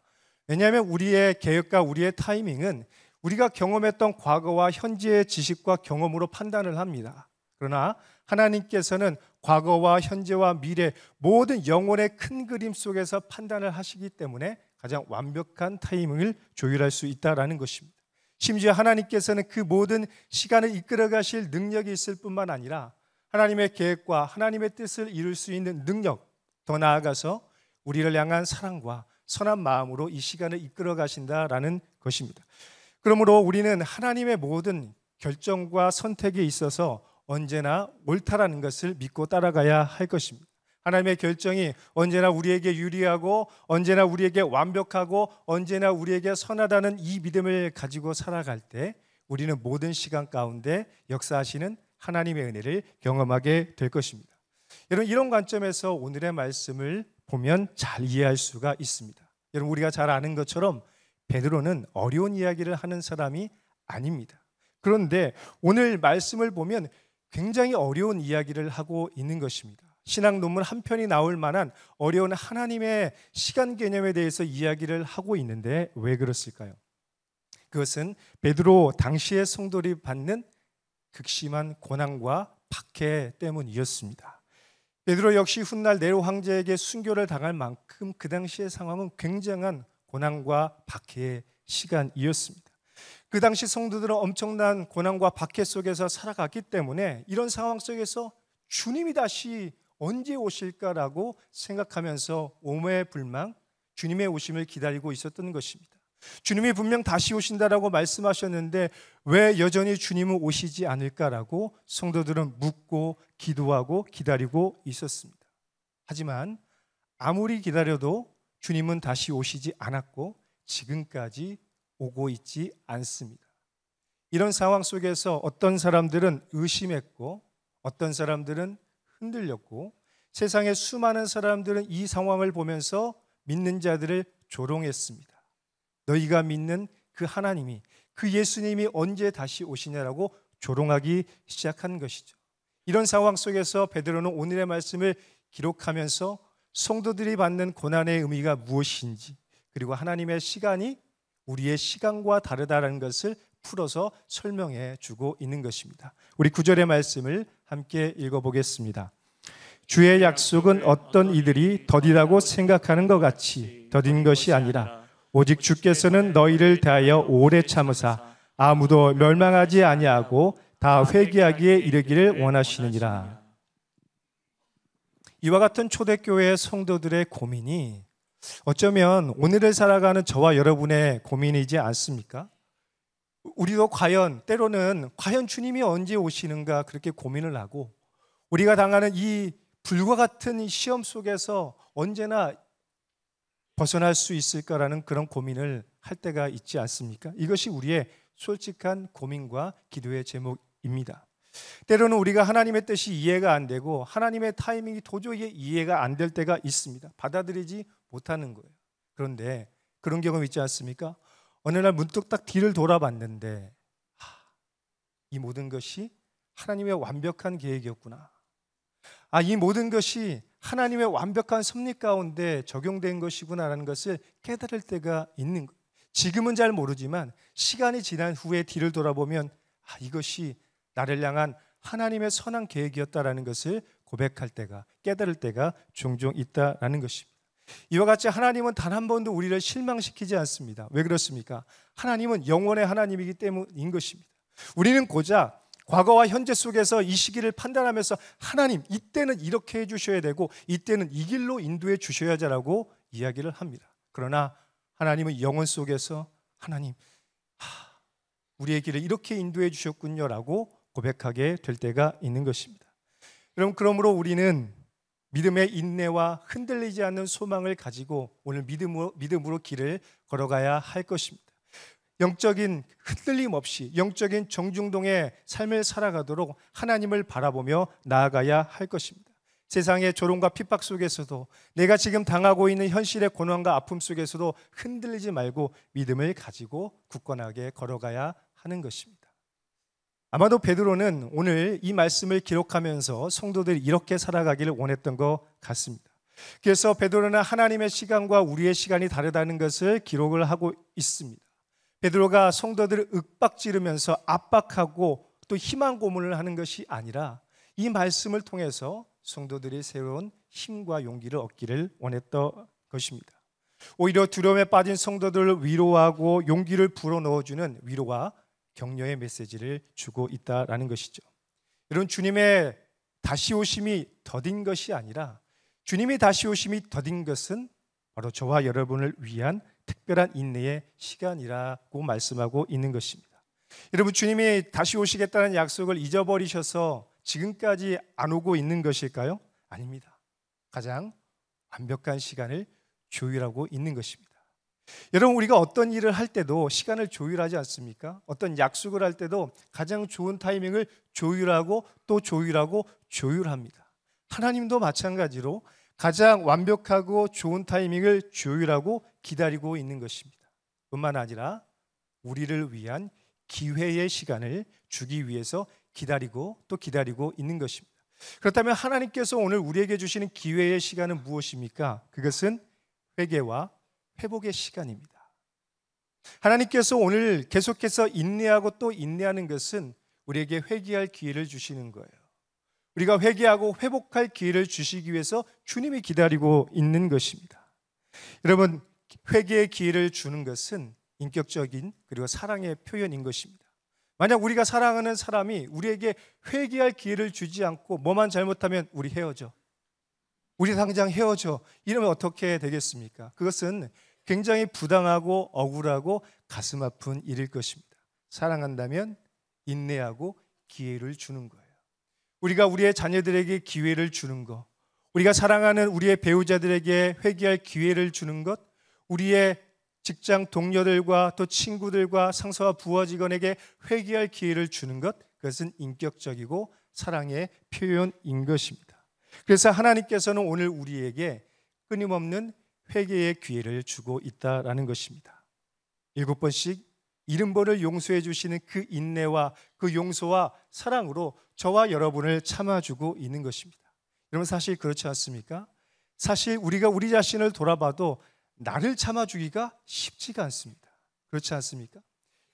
왜냐하면 우리의 계획과 우리의 타이밍은 우리가 경험했던 과거와 현재의 지식과 경험으로 판단을 합니다. 그러나 하나님께서는 과거와 현재와 미래 모든 영혼의 큰 그림 속에서 판단을 하시기 때문에 가장 완벽한 타이밍을 조율할 수 있다는 것입니다. 심지어 하나님께서는 그 모든 시간을 이끌어 가실 능력이 있을 뿐만 아니라 하나님의 계획과 하나님의 뜻을 이룰 수 있는 능력, 더 나아가서 우리를 향한 사랑과 선한 마음으로 이 시간을 이끌어 가신다라는 것입니다. 그러므로 우리는 하나님의 모든 결정과 선택에 있어서 언제나 옳다라는 것을 믿고 따라가야 할 것입니다. 하나님의 결정이 언제나 우리에게 유리하고 언제나 우리에게 완벽하고 언제나 우리에게 선하다는 이 믿음을 가지고 살아갈 때 우리는 모든 시간 가운데 역사하시는 하나님의 은혜를 경험하게 될 것입니다. 여러분, 이런 관점에서 오늘의 말씀을 보면 잘 이해할 수가 있습니다. 여러분, 우리가 잘 아는 것처럼 베드로는 어려운 이야기를 하는 사람이 아닙니다. 그런데 오늘 말씀을 보면 굉장히 어려운 이야기를 하고 있는 것입니다. 신학 논문 한 편이 나올 만한 어려운 하나님의 시간 개념에 대해서 이야기를 하고 있는데 왜 그랬을까요? 그것은 베드로 당시의 성도들이 받는 극심한 고난과 박해 때문이었습니다. 베드로 역시 훗날 네로 황제에게 순교를 당할 만큼 그 당시의 상황은 굉장한 고난과 박해의 시간이었습니다. 그 당시 성도들은 엄청난 고난과 박해 속에서 살아갔기 때문에 이런 상황 속에서 주님이 다시 언제 오실까라고 생각하면서 오매불망 주님의 오심을 기다리고 있었던 것입니다. 주님이 분명 다시 오신다라고 말씀하셨는데 왜 여전히 주님은 오시지 않을까라고 성도들은 묻고 기도하고 기다리고 있었습니다. 하지만 아무리 기다려도 주님은 다시 오시지 않았고 지금까지 오고 있지 않습니다. 이런 상황 속에서 어떤 사람들은 의심했고 어떤 사람들은 흔들렸고 세상의 수많은 사람들은 이 상황을 보면서 믿는 자들을 조롱했습니다. 너희가 믿는 그 하나님이, 그 예수님이 언제 다시 오시냐라고 조롱하기 시작한 것이죠. 이런 상황 속에서 베드로는 오늘의 말씀을 기록하면서 성도들이 받는 고난의 의미가 무엇인지, 그리고 하나님의 시간이 우리의 시간과 다르다는 것을 풀어서 설명해 주고 있는 것입니다. 우리 9절의 말씀을 함께 읽어보겠습니다. 주의 약속은 어떤 이들이 더디다고 생각하는 것 같이 더딘 것이 아니라 오직 주께서는 너희를 대하여 오래 참으사 아무도 멸망하지 아니하고 다 회개하기에 이르기를 원하시느니라. 이와 같은 초대교회 성도들의 고민이 어쩌면 오늘을 살아가는 저와 여러분의 고민이지 않습니까? 우리도 때로는 과연 주님이 언제 오시는가 그렇게 고민을 하고, 우리가 당하는 이 불과 같은 시험 속에서 언제나 벗어날 수 있을까라는 그런 고민을 할 때가 있지 않습니까? 이것이 우리의 솔직한 고민과 기도의 제목입니다. 때로는 우리가 하나님의 뜻이 이해가 안 되고 하나님의 타이밍이 도저히 이해가 안 될 때가 있습니다. 받아들이지 못하는 거예요. 그런데 그런 경험 있지 않습니까? 어느 날 문득 딱 뒤를 돌아봤는데 이 모든 것이 하나님의 완벽한 계획이었구나. 이 모든 것이 하나님의 완벽한 섭리 가운데 적용된 것이구나라는 것을 깨달을 때가 있는 거예요. 지금은 잘 모르지만 시간이 지난 후에 뒤를 돌아보면 이것이 나를 향한 하나님의 선한 계획이었다라는 것을 깨달을 때가 종종 있다라는 것입니다. 이와 같이 하나님은 단 한 번도 우리를 실망시키지 않습니다. 왜 그렇습니까? 하나님은 영원의 하나님이기 때문인 것입니다. 우리는 고작 과거와 현재 속에서 이 시기를 판단하면서 하나님 이때는 이렇게 해주셔야 되고 이때는 이 길로 인도해 주셔야지라고 이야기를 합니다. 그러나 하나님은 영원 속에서 하나님 우리의 길을 이렇게 인도해 주셨군요라고 고백하게 될 때가 있는 것입니다. 그러므로 우리는 믿음의 인내와 흔들리지 않는 소망을 가지고 오늘 믿음으로 길을 걸어가야 할 것입니다. 영적인 흔들림 없이 영적인 정중동의 삶을 살아가도록 하나님을 바라보며 나아가야 할 것입니다. 세상의 조롱과 핍박 속에서도 내가 지금 당하고 있는 현실의 고난과 아픔 속에서도 흔들리지 말고 믿음을 가지고 굳건하게 걸어가야 하는 것입니다. 아마도 베드로는 오늘 이 말씀을 기록하면서 성도들이 이렇게 살아가기를 원했던 것 같습니다. 그래서 베드로는 하나님의 시간과 우리의 시간이 다르다는 것을 기록을 하고 있습니다. 베드로가 성도들을 윽박지르면서 압박하고 또 희망 고문을 하는 것이 아니라 이 말씀을 통해서 성도들이 새로운 힘과 용기를 얻기를 원했던 것입니다. 오히려 두려움에 빠진 성도들을 위로하고 용기를 불어넣어주는 위로와 격려의 메시지를 주고 있다라는 것이죠. 이런 주님의 다시 오심이 더딘 것이 아니라 주님이 다시 오심이 더딘 것은 바로 저와 여러분을 위한 특별한 인내의 시간이라고 말씀하고 있는 것입니다. 여러분, 주님이 다시 오시겠다는 약속을 잊어버리셔서 지금까지 안 오고 있는 것일까요? 아닙니다. 가장 완벽한 시간을 조율하고 있는 것입니다. 여러분, 우리가 어떤 일을 할 때도 시간을 조율하지 않습니까? 어떤 약속을 할 때도 가장 좋은 타이밍을 조율하고 또 조율합니다. 하나님도 마찬가지로 가장 완벽하고 좋은 타이밍을 조율하고 기다리고 있는 것입니다. 뿐만 아니라 우리를 위한 기회의 시간을 주기 위해서 기다리고 있는 것입니다. 그렇다면 하나님께서 오늘 우리에게 주시는 기회의 시간은 무엇입니까? 그것은 회개와 회복의 시간입니다. 하나님께서 오늘 계속해서 인내하고 또 인내하는 것은 우리에게 회개할 기회를 주시는 거예요. 우리가 회개하고 회복할 기회를 주시기 위해서 주님이 기다리고 있는 것입니다. 여러분, 회개의 기회를 주는 것은 인격적인 그리고 사랑의 표현인 것입니다. 만약 우리가 사랑하는 사람이 우리에게 회개할 기회를 주지 않고 뭐만 잘못하면 우리 헤어져, 우리 당장 헤어져, 이러면 어떻게 되겠습니까? 그것은 굉장히 부당하고 억울하고 가슴 아픈 일일 것입니다. 사랑한다면 인내하고 기회를 주는 거예요. 우리가 우리의 자녀들에게 기회를 주는 것, 우리가 사랑하는 우리의 배우자들에게 회개할 기회를 주는 것, 우리의 직장 동료들과 또 친구들과 상사와 부하 직원에게 회개할 기회를 주는 것, 그것은 인격적이고 사랑의 표현인 것입니다. 그래서 하나님께서는 오늘 우리에게 끊임없는 회개의 기회를 주고 있다라는 것입니다. 7번씩 70번을 용서해 주시는 그 인내와 그 용서와 사랑으로 저와 여러분을 참아주고 있는 것입니다. 여러분, 사실 그렇지 않습니까? 사실 우리가 우리 자신을 돌아봐도 나를 참아주기가 쉽지가 않습니다. 그렇지 않습니까?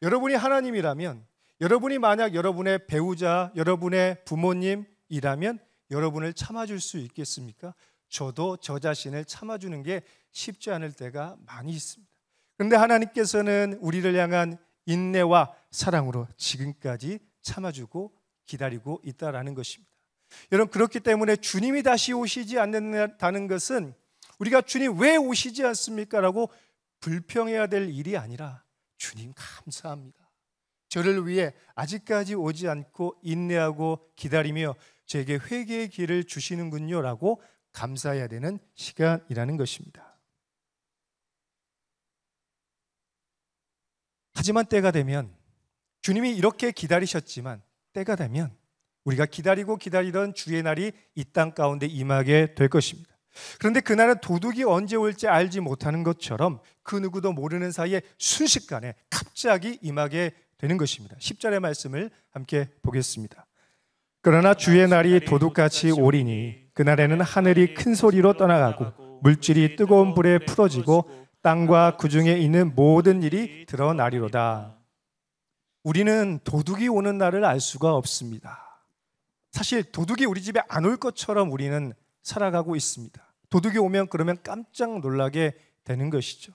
여러분이 하나님이라면, 여러분이 만약 여러분의 배우자, 여러분의 부모님, 이라면 여러분을 참아줄 수 있겠습니까? 저도 저 자신을 참아주는 게 쉽지 않을 때가 많이 있습니다. 그런데 하나님께서는 우리를 향한 인내와 사랑으로 지금까지 참아주고 기다리고 있다라는 것입니다. 여러분, 그렇기 때문에 주님이 다시 오시지 않는다는 것은 우리가 주님 왜 오시지 않습니까? 라고 불평해야 될 일이 아니라 주님 감사합니다. 저를 위해 아직까지 오지 않고 인내하고 기다리며 저에게 회개의 길을 주시는군요 라고 감사해야 되는 시간이라는 것입니다. 하지만 때가 되면 주님이 이렇게 기다리셨지만 때가 되면 우리가 기다리고 기다리던 주의 날이 이 땅 가운데 임하게 될 것입니다. 그런데 그날은 도둑이 언제 올지 알지 못하는 것처럼 그 누구도 모르는 사이에 순식간에 갑자기 임하게 되는 것입니다. 10절의 말씀을 함께 보겠습니다. 그러나 주의 날이 도둑같이 오리니 그날에는 하늘이 큰 소리로 떠나가고 물질이 뜨거운 불에 풀어지고 땅과 그 중에 있는 모든 일이 드러나리로다. 우리는 도둑이 오는 날을 알 수가 없습니다. 사실 도둑이 우리 집에 안 올 것처럼 우리는 살아가고 있습니다. 도둑이 오면 그러면 깜짝 놀라게 되는 것이죠.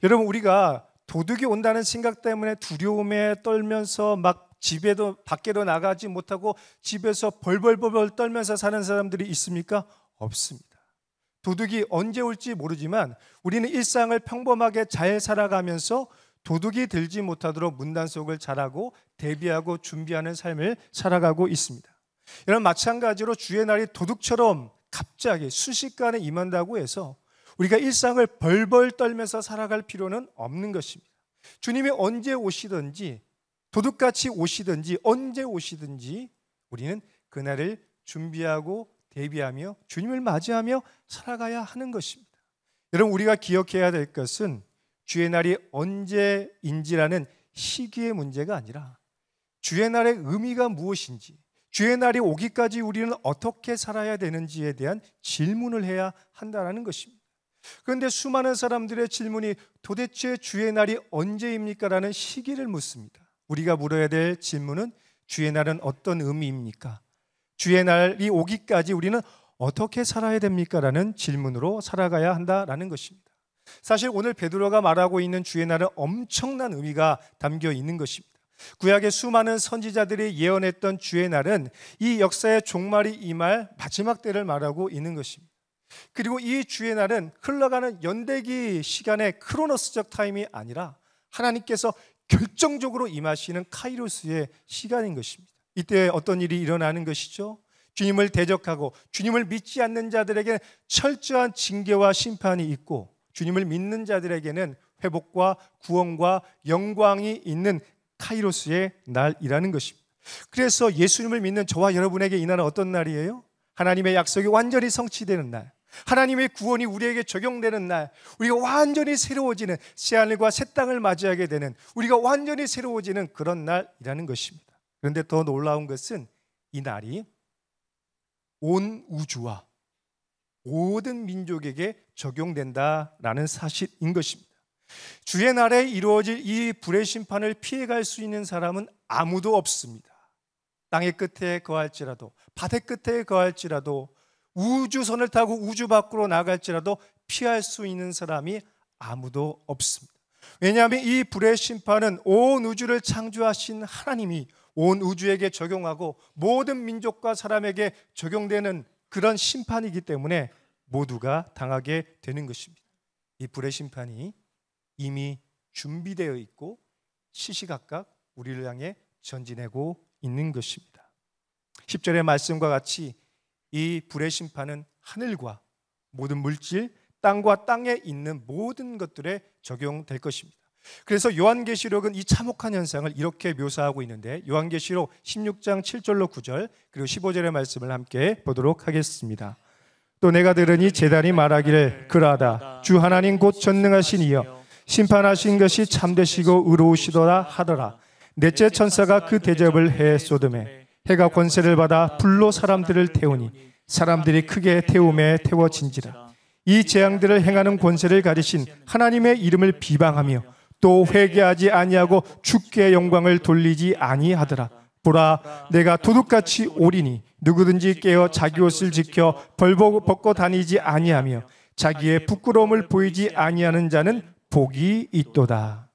여러분, 우리가 도둑이 온다는 생각 때문에 두려움에 떨면서 막 집에도 밖에도 나가지 못하고 집에서 벌벌벌 떨면서 사는 사람들이 있습니까? 없습니다. 도둑이 언제 올지 모르지만 우리는 일상을 평범하게 잘 살아가면서 도둑이 들지 못하도록 문단속을 잘하고 대비하고 준비하는 삶을 살아가고 있습니다. 이런 마찬가지로 주의 날이 도둑처럼 갑자기 순식간에 임한다고 해서 우리가 일상을 벌벌 떨면서 살아갈 필요는 없는 것입니다. 주님이 언제 오시든지 도둑같이 오시든지 언제 오시든지 우리는 그날을 준비하고 대비하며 주님을 맞이하며 살아가야 하는 것입니다. 여러분, 우리가 기억해야 될 것은 주의 날이 언제인지라는 시기의 문제가 아니라 주의 날의 의미가 무엇인지, 주의 날이 오기까지 우리는 어떻게 살아야 되는지에 대한 질문을 해야 한다는 것입니다. 그런데 수많은 사람들의 질문이 도대체 주의 날이 언제입니까? 라는 시기를 묻습니다. 우리가 물어야 될 질문은 주의 날은 어떤 의미입니까? 주의 날이 오기까지 우리는 어떻게 살아야 됩니까? 라는 질문으로 살아가야 한다는 것입니다. 사실 오늘 베드로가 말하고 있는 주의 날은 엄청난 의미가 담겨 있는 것입니다. 구약의 수많은 선지자들이 예언했던 주의 날은 이 역사의 종말이 임할 마지막 때를 말하고 있는 것입니다. 그리고 이 주의 날은 흘러가는 연대기 시간의 크로노스적 타임이 아니라 하나님께서 결정적으로 임하시는 카이로스의 시간인 것입니다. 이때 어떤 일이 일어나는 것이죠? 주님을 대적하고 주님을 믿지 않는 자들에게 철저한 징계와 심판이 있고 주님을 믿는 자들에게는 회복과 구원과 영광이 있는 카이로스의 날이라는 것입니다. 그래서 예수님을 믿는 저와 여러분에게 이 날은 어떤 날이에요? 하나님의 약속이 완전히 성취되는 날, 하나님의 구원이 우리에게 적용되는 날, 우리가 완전히 새로워지는 새하늘과 새 땅을 맞이하게 되는, 우리가 완전히 새로워지는 그런 날이라는 것입니다. 그런데 더 놀라운 것은 이 날이 온 우주와 모든 민족에게 적용된다라는 사실인 것입니다. 주의 날에 이루어질 이 불의 심판을 피해갈 수 있는 사람은 아무도 없습니다. 땅의 끝에 거할지라도, 바다 끝에 거할지라도, 우주선을 타고 우주 밖으로 나갈지라도 피할 수 있는 사람이 아무도 없습니다. 왜냐하면 이 불의 심판은 온 우주를 창조하신 하나님이 온 우주에게 적용하고 모든 민족과 사람에게 적용되는 그런 심판이기 때문에 모두가 당하게 되는 것입니다. 이 불의 심판이 이미 준비되어 있고 시시각각 우리를 향해 전진하고 있는 것입니다. 10절의 말씀과 같이 이 불의 심판은 하늘과 모든 물질, 땅과 땅에 있는 모든 것들에 적용될 것입니다. 그래서 요한계시록은 이 참혹한 현상을 이렇게 묘사하고 있는데 요한계시록 16장 7절로 9절 그리고 15절의 말씀을 함께 보도록 하겠습니다. 또 내가 들으니 제단이 말하기를 그러하다 주 하나님 곧 전능하신 이여 심판하신 것이 참되시고 의로우시도다 하더라. 넷째 천사가 그 대접을 해 쏟음에 해가 권세를 받아 불로 사람들을 태우니 사람들이 크게 태움에 태워진지라. 이 재앙들을 행하는 권세를 가지신 하나님의 이름을 비방하며 또 회개하지 아니하고 주께 영광을 돌리지 아니하더라. 보라, 내가 도둑같이 오리니 누구든지 깨어 자기 옷을 지켜 벌벗고 다니지 아니하며 자기의 부끄러움을 보이지 아니하는 자는 복이 있도다.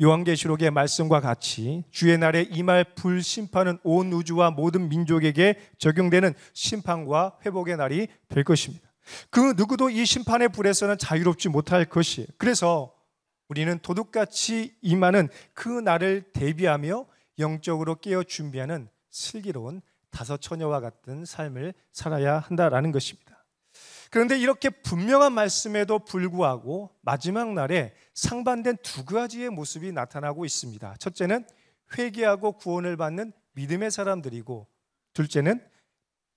요한계시록의 말씀과 같이 주의 날에 임할 불심판은 온 우주와 모든 민족에게 적용되는 심판과 회복의 날이 될 것입니다. 그 누구도 이 심판의 불에서는 자유롭지 못할 것이에요. 그래서 우리는 도둑같이 임하는 그 날을 대비하며 영적으로 깨어 준비하는 슬기로운 다섯 처녀와 같은 삶을 살아야 한다라는 것입니다. 그런데 이렇게 분명한 말씀에도 불구하고 마지막 날에 상반된 두 가지의 모습이 나타나고 있습니다. 첫째는 회개하고 구원을 받는 믿음의 사람들이고, 둘째는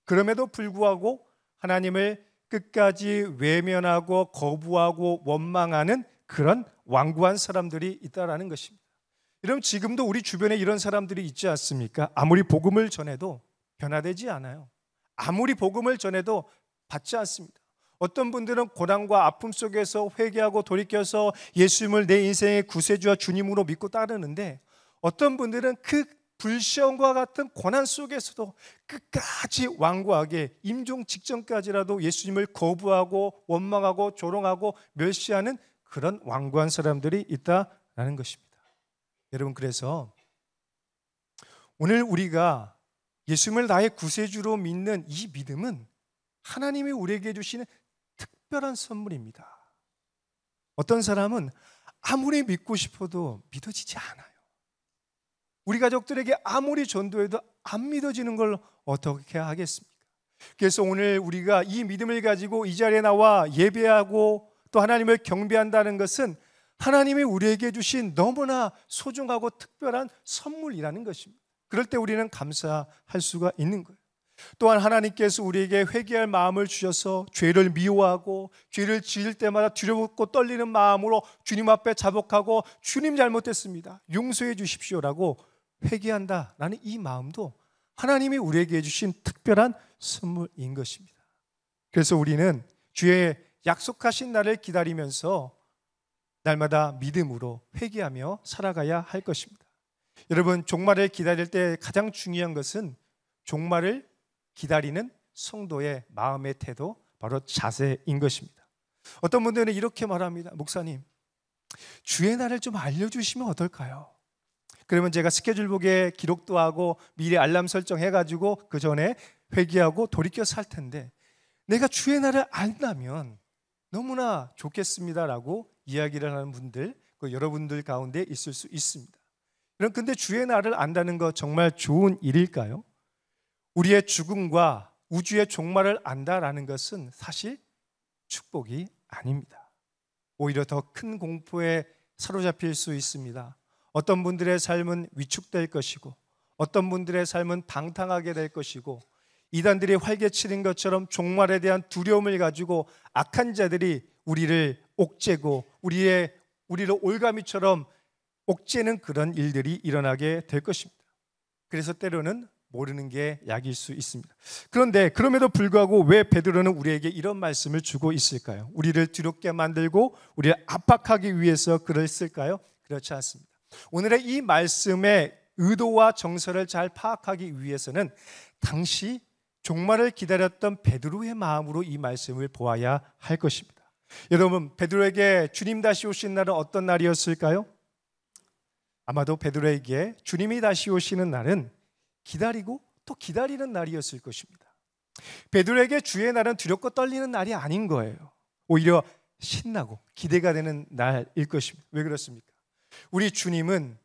그럼에도 불구하고 하나님을 끝까지 외면하고 거부하고 원망하는 그런 완고한 사람들이 있다라는 것입니다. 여러분, 지금도 우리 주변에 이런 사람들이 있지 않습니까? 아무리 복음을 전해도 변화되지 않아요. 아무리 복음을 전해도 받지 않습니다. 어떤 분들은 고난과 아픔 속에서 회개하고 돌이켜서 예수님을 내 인생의 구세주와 주님으로 믿고 따르는데, 어떤 분들은 그 불시험과 같은 고난 속에서도 끝까지 완고하게 임종 직전까지라도 예수님을 거부하고 원망하고 조롱하고 멸시하는 그런 완고한 사람들이 있다라는 것입니다. 여러분, 그래서 오늘 우리가 예수님을 나의 구세주로 믿는 이 믿음은 하나님이 우리에게 주시는 특별한 선물입니다. 어떤 사람은 아무리 믿고 싶어도 믿어지지 않아요. 우리 가족들에게 아무리 전도해도 안 믿어지는 걸 어떻게 하겠습니까? 그래서 오늘 우리가 이 믿음을 가지고 이 자리에 나와 예배하고 또 하나님을 경배한다는 것은 하나님이 우리에게 주신 너무나 소중하고 특별한 선물이라는 것입니다. 그럴 때 우리는 감사할 수가 있는 거예요. 또한 하나님께서 우리에게 회개할 마음을 주셔서 죄를 미워하고 죄를 지을 때마다 두렵고 떨리는 마음으로 주님 앞에 자복하고 주님 잘못했습니다, 용서해 주십시오라고 회개한다라는 이 마음도 하나님이 우리에게 주신 특별한 선물인 것입니다. 그래서 우리는 주의 약속하신 날을 기다리면서 날마다 믿음으로 회개하며 살아가야 할 것입니다. 여러분, 종말을 기다릴 때 가장 중요한 것은 종말을 기다리는 성도의 마음의 태도, 바로 자세인 것입니다. 어떤 분들은 이렇게 말합니다. 목사님, 주의 날을 좀 알려주시면 어떨까요? 그러면 제가 스케줄북에 기록도 하고 미리 알람 설정해가지고 그 전에 회개하고 돌이켜 살 텐데, 내가 주의 날을 안다면 너무나 좋겠습니다라고 이야기를 하는 분들, 여러분들 가운데 있을 수 있습니다. 그런데 주의 날을 안다는 거 정말 좋은 일일까요? 우리의 죽음과 우주의 종말을 안다라는 것은 사실 축복이 아닙니다. 오히려 더 큰 공포에 사로잡힐 수 있습니다. 어떤 분들의 삶은 위축될 것이고, 어떤 분들의 삶은 방탕하게 될 것이고, 이단들이 활개치는 것처럼 종말에 대한 두려움을 가지고 악한 자들이 우리를 옥죄고 우리를 올가미처럼 옥죄는 그런 일들이 일어나게 될 것입니다. 그래서 때로는 모르는 게 약일 수 있습니다. 그런데 그럼에도 불구하고 왜 베드로는 우리에게 이런 말씀을 주고 있을까요? 우리를 두렵게 만들고 우리를 압박하기 위해서 글을 쓸까요? 그렇지 않습니다. 오늘의 이 말씀의 의도와 정서를 잘 파악하기 위해서는 당시 종말을 기다렸던 베드로의 마음으로 이 말씀을 보아야 할 것입니다. 여러분, 베드로에게 주님 다시 오신 날은 어떤 날이었을까요? 아마도 베드로에게 주님이 다시 오시는 날은 기다리고 또 기다리는 날이었을 것입니다. 베드로에게 주의 날은 두렵고 떨리는 날이 아닌 거예요. 오히려 신나고 기대가 되는 날일 것입니다. 왜 그렇습니까? 우리 주님은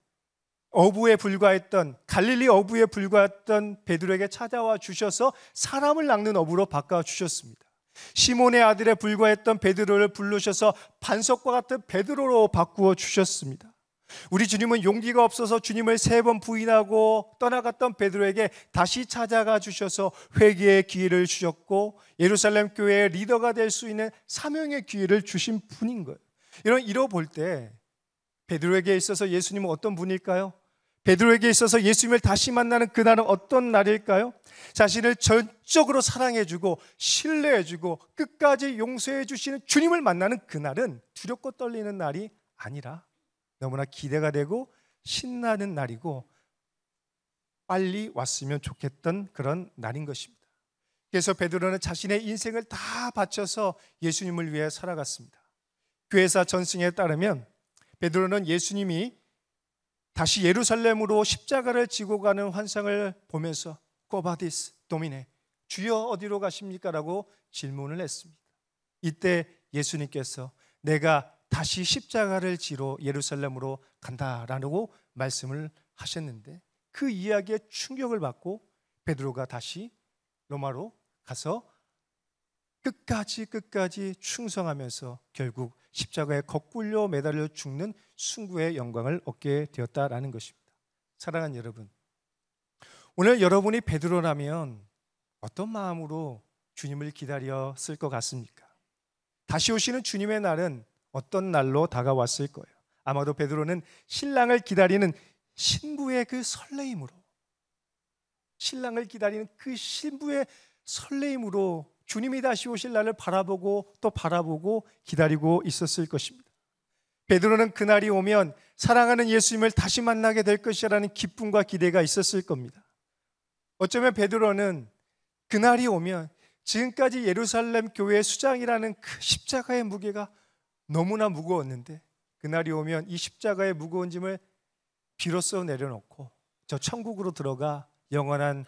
어부에 불과했던, 갈릴리 어부에 불과했던 베드로에게 찾아와 주셔서 사람을 낚는 어부로 바꿔 주셨습니다. 시몬의 아들에 불과했던 베드로를 부르셔서 반석과 같은 베드로로 바꾸어 주셨습니다. 우리 주님은 용기가 없어서 주님을 3번 부인하고 떠나갔던 베드로에게 다시 찾아가 주셔서 회개의 기회를 주셨고, 예루살렘 교회의 리더가 될 수 있는 사명의 기회를 주신 분인 거예요. 이러 볼 때 베드로에게 있어서 예수님은 어떤 분일까요? 베드로에게 있어서 예수님을 다시 만나는 그날은 어떤 날일까요? 자신을 전적으로 사랑해주고 신뢰해주고 끝까지 용서해 주시는 주님을 만나는 그날은 두렵고 떨리는 날이 아니라 너무나 기대가 되고 신나는 날이고, 빨리 왔으면 좋겠던 그런 날인 것입니다. 그래서 베드로는 자신의 인생을 다 바쳐서 예수님을 위해 살아갔습니다. 교회사 전승에 따르면 베드로는 예수님이 다시 예루살렘으로 십자가를 지고 가는 환상을 보면서 꼬바디스 도미네, 주여 어디로 가십니까? 라고 질문을 했습니다. 이때 예수님께서 내가 다시 십자가를 지러 예루살렘으로 간다라고 말씀을 하셨는데, 그 이야기에 충격을 받고 베드로가 다시 로마로 가서 끝까지 충성하면서 결국 십자가에 거꾸로 매달려 죽는 순구의 영광을 얻게 되었다라는 것입니다. 사랑하는 여러분, 오늘 여러분이 베드로라면 어떤 마음으로 주님을 기다렸을 것 같습니까? 다시 오시는 주님의 날은 어떤 날로 다가왔을 거예요. 아마도 베드로는 신랑을 기다리는 신부의 그 설레임으로, 신랑을 기다리는 그 신부의 설레임으로 주님이 다시 오실 날을 바라보고 또 바라보고 기다리고 있었을 것입니다. 베드로는 그날이 오면 사랑하는 예수님을 다시 만나게 될 것이라는 기쁨과 기대가 있었을 겁니다. 어쩌면 베드로는 그날이 오면 지금까지 예루살렘 교회의 수장이라는 그 십자가의 무게가 너무나 무거웠는데, 그날이 오면 이 십자가의 무거운 짐을 비로소 내려놓고 저 천국으로 들어가 영원한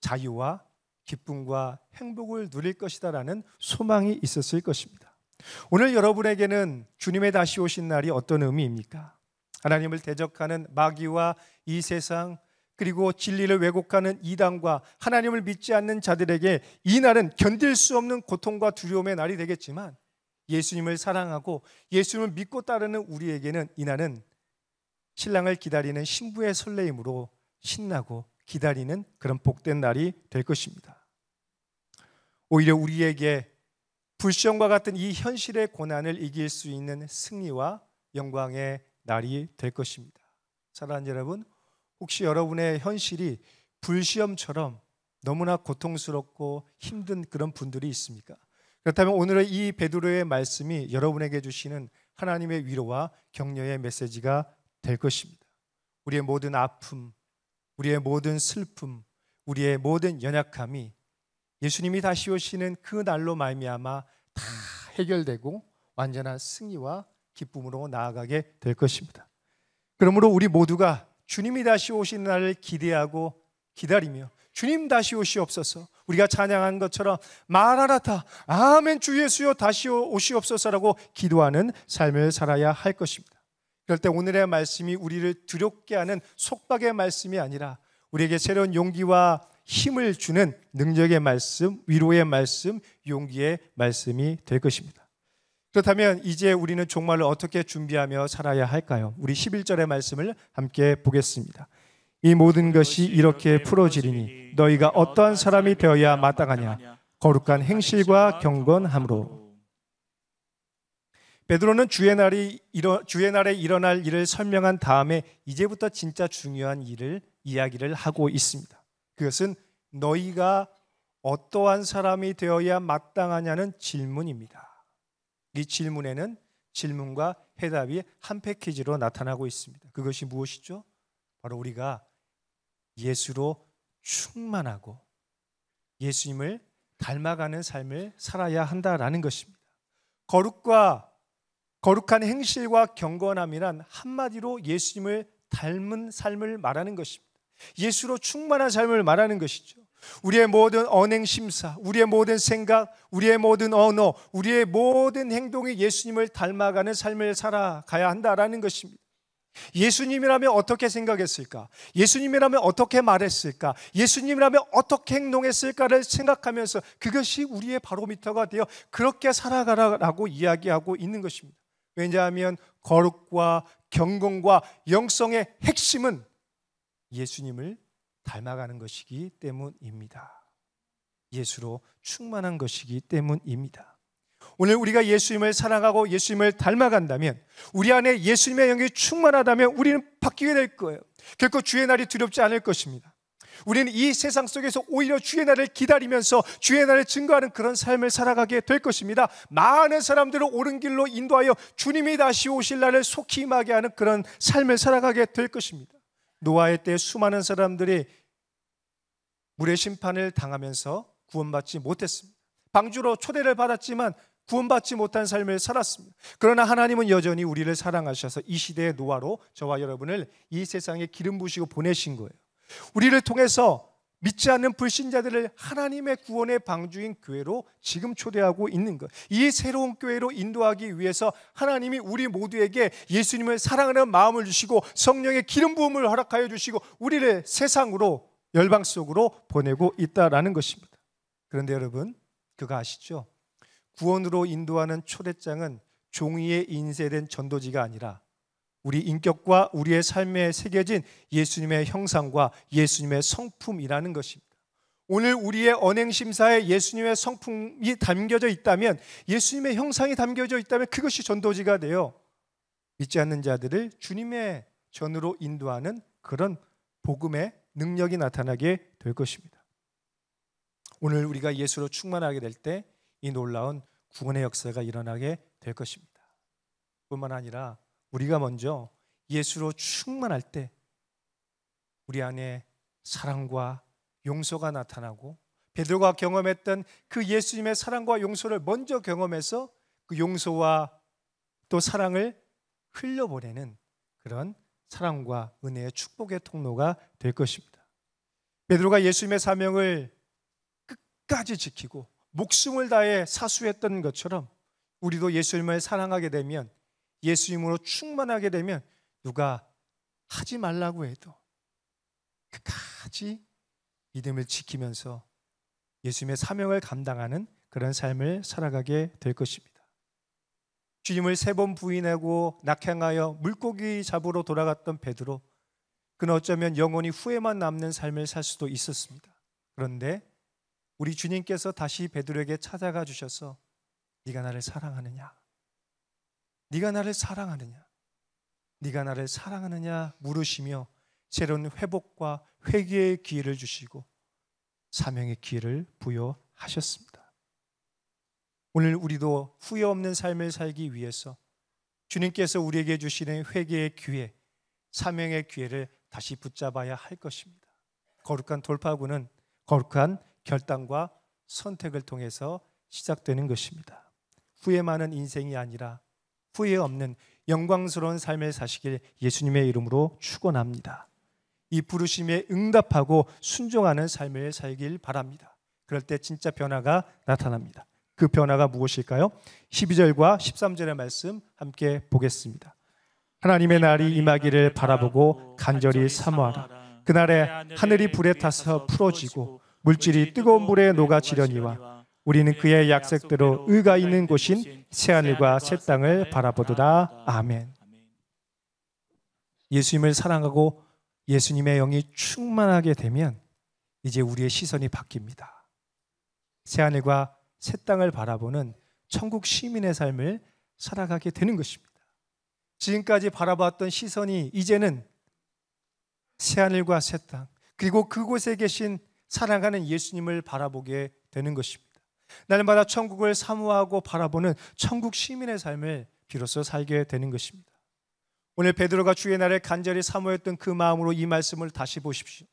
자유와 기쁨과 행복을 누릴 것이다라는 소망이 있었을 것입니다. 오늘 여러분에게는 주님의 다시 오신 날이 어떤 의미입니까? 하나님을 대적하는 마귀와 이 세상, 그리고 진리를 왜곡하는 이단과 하나님을 믿지 않는 자들에게 이 날은 견딜 수 없는 고통과 두려움의 날이 되겠지만, 예수님을 사랑하고 예수님을 믿고 따르는 우리에게는 이 날은 신랑을 기다리는 신부의 설레임으로 신나고 기다리는 그런 복된 날이 될 것입니다. 오히려 우리에게 불시험과 같은 이 현실의 고난을 이길 수 있는 승리와 영광의 날이 될 것입니다. 사랑하는 여러분, 혹시 여러분의 현실이 불시험처럼 너무나 고통스럽고 힘든 그런 분들이 있습니까? 그렇다면 오늘의 이 베드로의 말씀이 여러분에게 주시는 하나님의 위로와 격려의 메시지가 될 것입니다. 우리의 모든 아픔, 우리의 모든 슬픔, 우리의 모든 연약함이 예수님이 다시 오시는 그 날로 말미암아 다 해결되고 완전한 승리와 기쁨으로 나아가게 될 것입니다. 그러므로 우리 모두가 주님이 다시 오시는 날을 기대하고 기다리며 주님 다시 오시옵소서, 우리가 찬양한 것처럼 마라나타 아멘 주 예수여 다시 오시옵소서라고 기도하는 삶을 살아야 할 것입니다. 그럴 때 오늘의 말씀이 우리를 두렵게 하는 속박의 말씀이 아니라 우리에게 새로운 용기와 힘을 주는 능력의 말씀, 위로의 말씀, 용기의 말씀이 될 것입니다. 그렇다면 이제 우리는 종말을 어떻게 준비하며 살아야 할까요? 우리 11절의 말씀을 함께 보겠습니다. 이 모든 것이 이렇게 풀어지리니 너희가 어떠한 사람이 되어야 마땅하냐? 거룩한 행실과 경건함으로. 베드로는 주의 날에 일어날 일을 설명한 다음에 이제부터 진짜 중요한 이야기를 하고 있습니다. 그것은 너희가 어떠한 사람이 되어야 마땅하냐는 질문입니다. 이 질문에는 질문과 해답이 한 패키지로 나타나고 있습니다. 그것이 무엇이죠? 바로 우리가 예수로 충만하고 예수님을 닮아가는 삶을 살아야 한다라는 것입니다. 거룩한 행실과 경건함이란 한마디로 예수님을 닮은 삶을 말하는 것입니다. 예수로 충만한 삶을 말하는 것이죠. 우리의 모든 언행심사, 우리의 모든 생각, 우리의 모든 언어, 우리의 모든 행동이 예수님을 닮아가는 삶을 살아가야 한다라는 것입니다. 예수님이라면 어떻게 생각했을까? 예수님이라면 어떻게 말했을까? 예수님이라면 어떻게 행동했을까를 생각하면서 그것이 우리의 바로미터가 되어 그렇게 살아가라고 이야기하고 있는 것입니다. 왜냐하면 거룩과 경건과 영성의 핵심은 예수님을 닮아가는 것이기 때문입니다. 예수로 충만한 것이기 때문입니다. 오늘 우리가 예수님을 사랑하고 예수님을 닮아간다면, 우리 안에 예수님의 영이 충만하다면 우리는 바뀌게 될 거예요. 결코 주의 날이 두렵지 않을 것입니다. 우리는 이 세상 속에서 오히려 주의 날을 기다리면서 주의 날을 증거하는 그런 삶을 살아가게 될 것입니다. 많은 사람들을 옳은 길로 인도하여 주님이 다시 오실 날을 속히 임하게 하는 그런 삶을 살아가게 될 것입니다. 노아의 때 수많은 사람들이 물의 심판을 당하면서 구원받지 못했습니다. 방주로 초대를 받았지만 구원받지 못한 삶을 살았습니다. 그러나 하나님은 여전히 우리를 사랑하셔서 이 시대의 노아로 저와 여러분을 이 세상에 기름 부으시고 보내신 거예요. 우리를 통해서 믿지 않는 불신자들을 하나님의 구원의 방주인 교회로 지금 초대하고 있는 것. 이 새로운 교회로 인도하기 위해서 하나님이 우리 모두에게 예수님을 사랑하는 마음을 주시고 성령의 기름 부음을 허락하여 주시고 우리를 세상으로, 열방 속으로 보내고 있다라는 것입니다. 그런데 여러분, 그거 아시죠? 구원으로 인도하는 초대장은 종이에 인쇄된 전도지가 아니라 우리 인격과 우리의 삶에 새겨진 예수님의 형상과 예수님의 성품이라는 것입니다. 오늘 우리의 언행심사에 예수님의 성품이 담겨져 있다면, 예수님의 형상이 담겨져 있다면 그것이 전도지가 되어 믿지 않는 자들을 주님의 전으로 인도하는 그런 복음의 능력이 나타나게 될 것입니다. 오늘 우리가 예수로 충만하게 될 때 이 놀라운 구원의 역사가 일어나게 될 것입니다. 뿐만 아니라 우리가 먼저 예수로 충만할 때 우리 안에 사랑과 용서가 나타나고, 베드로가 경험했던 그 예수님의 사랑과 용서를 먼저 경험해서 그 용서와 또 사랑을 흘려보내는 그런 사랑과 은혜의 축복의 통로가 될 것입니다. 베드로가 예수님의 사명을 끝까지 지키고 목숨을 다해 사수했던 것처럼 우리도 예수님을 사랑하게 되면, 예수님으로 충만하게 되면 누가 하지 말라고 해도 끝까지 믿음을 지키면서 예수님의 사명을 감당하는 그런 삶을 살아가게 될 것입니다. 주님을 3번 부인하고 낙향하여 물고기 잡으러 돌아갔던 베드로, 그는 어쩌면 영원히 후회만 남는 삶을 살 수도 있었습니다. 그런데 우리 주님께서 다시 베드로에게 찾아가 주셔서 네가 나를 사랑하느냐? 네가 나를 사랑하느냐? 네가 나를 사랑하느냐? 물으시며 새로운 회복과 회개의 기회를 주시고 사명의 기회를 부여하셨습니다. 오늘 우리도 후회 없는 삶을 살기 위해서 주님께서 우리에게 주시는 회개의 기회, 사명의 기회를 다시 붙잡아야 할 것입니다. 거룩한 돌파구는 거룩한 결단과 선택을 통해서 시작되는 것입니다. 후회 많은 인생이 아니라 후회 없는 영광스러운 삶을 사시길 예수님의 이름으로 축원합니다. 이 부르심에 응답하고 순종하는 삶을 살길 바랍니다. 그럴 때 진짜 변화가 나타납니다. 그 변화가 무엇일까요? 12절과 13절의 말씀 함께 보겠습니다. 하나님의 날이 임하기를 바라보고 간절히 사모하라. 그날에 하늘이 불에 타서 풀어지고 물질이 뜨거운 물에 녹아지려니와 우리는 그의 약속대로 의가 있는 곳인 새하늘과 새 땅을 바라보도다. 아멘. 예수님을 사랑하고 예수님의 영이 충만하게 되면 이제 우리의 시선이 바뀝니다. 새하늘과 새 땅을 바라보는 천국 시민의 삶을 살아가게 되는 것입니다. 지금까지 바라봤던 시선이 이제는 새하늘과 새 땅, 그리고 그곳에 계신 사랑하는 예수님을 바라보게 되는 것입니다. 날마다 천국을 사모하고 바라보는 천국 시민의 삶을 비로소 살게 되는 것입니다. 오늘 베드로가 주의 날을 간절히 사모했던 그 마음으로 이 말씀을 다시 보십시오.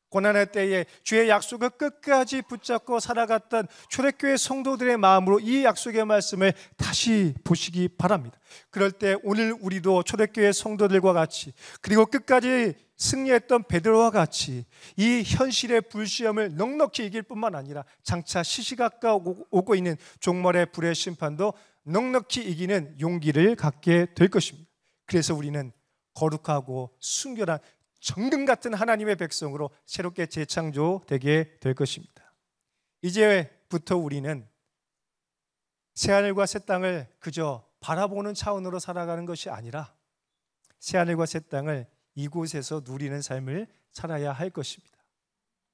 고난의 때에 주의 약속을 끝까지 붙잡고 살아갔던 초대교회 성도들의 마음으로 이 약속의 말씀을 다시 보시기 바랍니다. 그럴 때 오늘 우리도 초대교회 성도들과 같이, 그리고 끝까지 승리했던 베드로와 같이 이 현실의 불시험을 넉넉히 이길 뿐만 아니라 장차 시시각각 오고 있는 종말의 불의 심판도 넉넉히 이기는 용기를 갖게 될 것입니다. 그래서 우리는 거룩하고 순결한 정금 같은 하나님의 백성으로 새롭게 재창조되게 될 것입니다. 이제부터 우리는 새하늘과 새 땅을 그저 바라보는 차원으로 살아가는 것이 아니라 새하늘과 새 땅을 이곳에서 누리는 삶을 살아야 할 것입니다.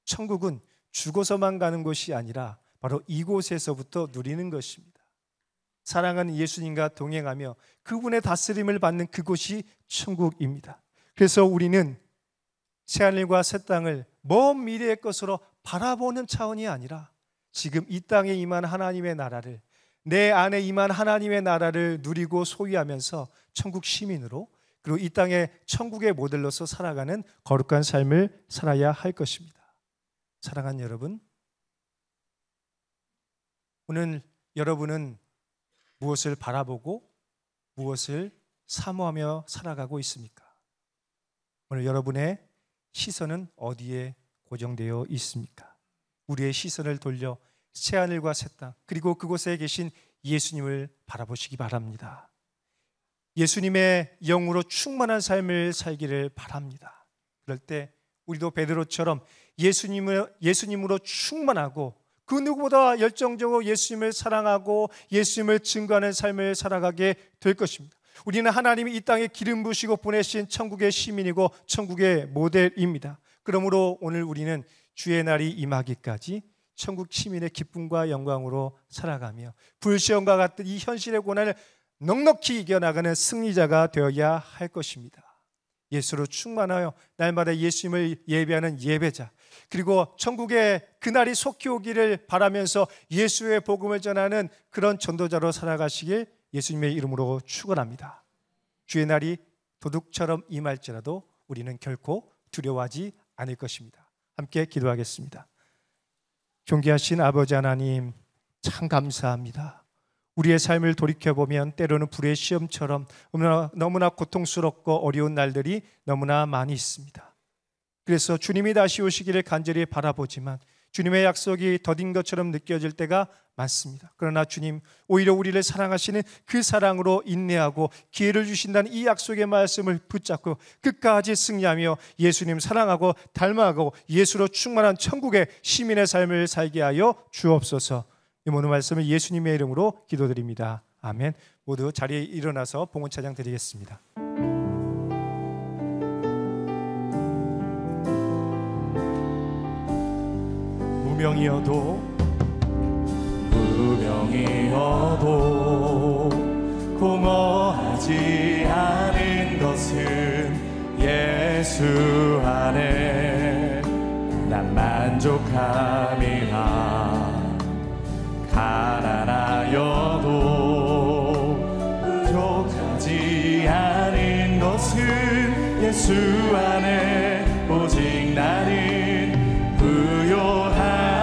천국은 죽어서만 가는 것이 아니라 바로 이곳에서부터 누리는 것입니다. 사랑하는 예수님과 동행하며 그분의 다스림을 받는 그곳이 천국입니다. 그래서 우리는 새하늘과 새 땅을 먼 미래의 것으로 바라보는 차원이 아니라 지금 이 땅에 임한 하나님의 나라를, 내 안에 임한 하나님의 나라를 누리고 소유하면서 천국 시민으로, 그리고 이 땅의 천국의 모델로서 살아가는 거룩한 삶을 살아야 할 것입니다. 사랑하는 여러분, 오늘 여러분은 무엇을 바라보고 무엇을 사모하며 살아가고 있습니까? 오늘 여러분의 시선은 어디에 고정되어 있습니까? 우리의 시선을 돌려 새하늘과 새 땅, 그리고 그곳에 계신 예수님을 바라보시기 바랍니다. 예수님의 영으로 충만한 삶을 살기를 바랍니다. 그럴 때 우리도 베드로처럼 예수님으로 충만하고 그 누구보다 열정적으로 예수님을 사랑하고 예수님을 증거하는 삶을 살아가게 될 것입니다. 우리는 하나님이 이 땅에 기름 부으시고 보내신 천국의 시민이고 천국의 모델입니다. 그러므로 오늘 우리는 주의 날이 임하기까지 천국 시민의 기쁨과 영광으로 살아가며 불시험과 같은 이 현실의 고난을 넉넉히 이겨나가는 승리자가 되어야 할 것입니다. 예수로 충만하여 날마다 예수님을 예배하는 예배자, 그리고 천국의 그날이 속히 오기를 바라면서 예수의 복음을 전하는 그런 전도자로 살아가시길 예수님의 이름으로 축원합니다. 주의 날이 도둑처럼 임할지라도 우리는 결코 두려워하지 않을 것입니다. 함께 기도하겠습니다. 존귀하신 아버지 하나님, 참 감사합니다. 우리의 삶을 돌이켜보면 때로는 불의 시험처럼 너무나 고통스럽고 어려운 날들이 너무나 많이 있습니다. 그래서 주님이 다시 오시기를 간절히 바라보지만 주님의 약속이 더딘 것처럼 느껴질 때가 많습니다. 그러나 주님, 오히려 우리를 사랑하시는 그 사랑으로 인내하고 기회를 주신다는 이 약속의 말씀을 붙잡고 끝까지 승리하며 예수님 사랑하고 닮아가고 예수로 충만한 천국의 시민의 삶을 살게 하여 주옵소서. 이 모든 말씀을 예수님의 이름으로 기도드립니다. 아멘. 모두 자리에 일어나서 봉헌 찬양 드리겠습니다. 무명이어도 공허하지 않은 것은 예수 안에 난 만족함이라. 가난하여도 부족하지 않은 것은 예수 안에 오직 나는 부요함이라.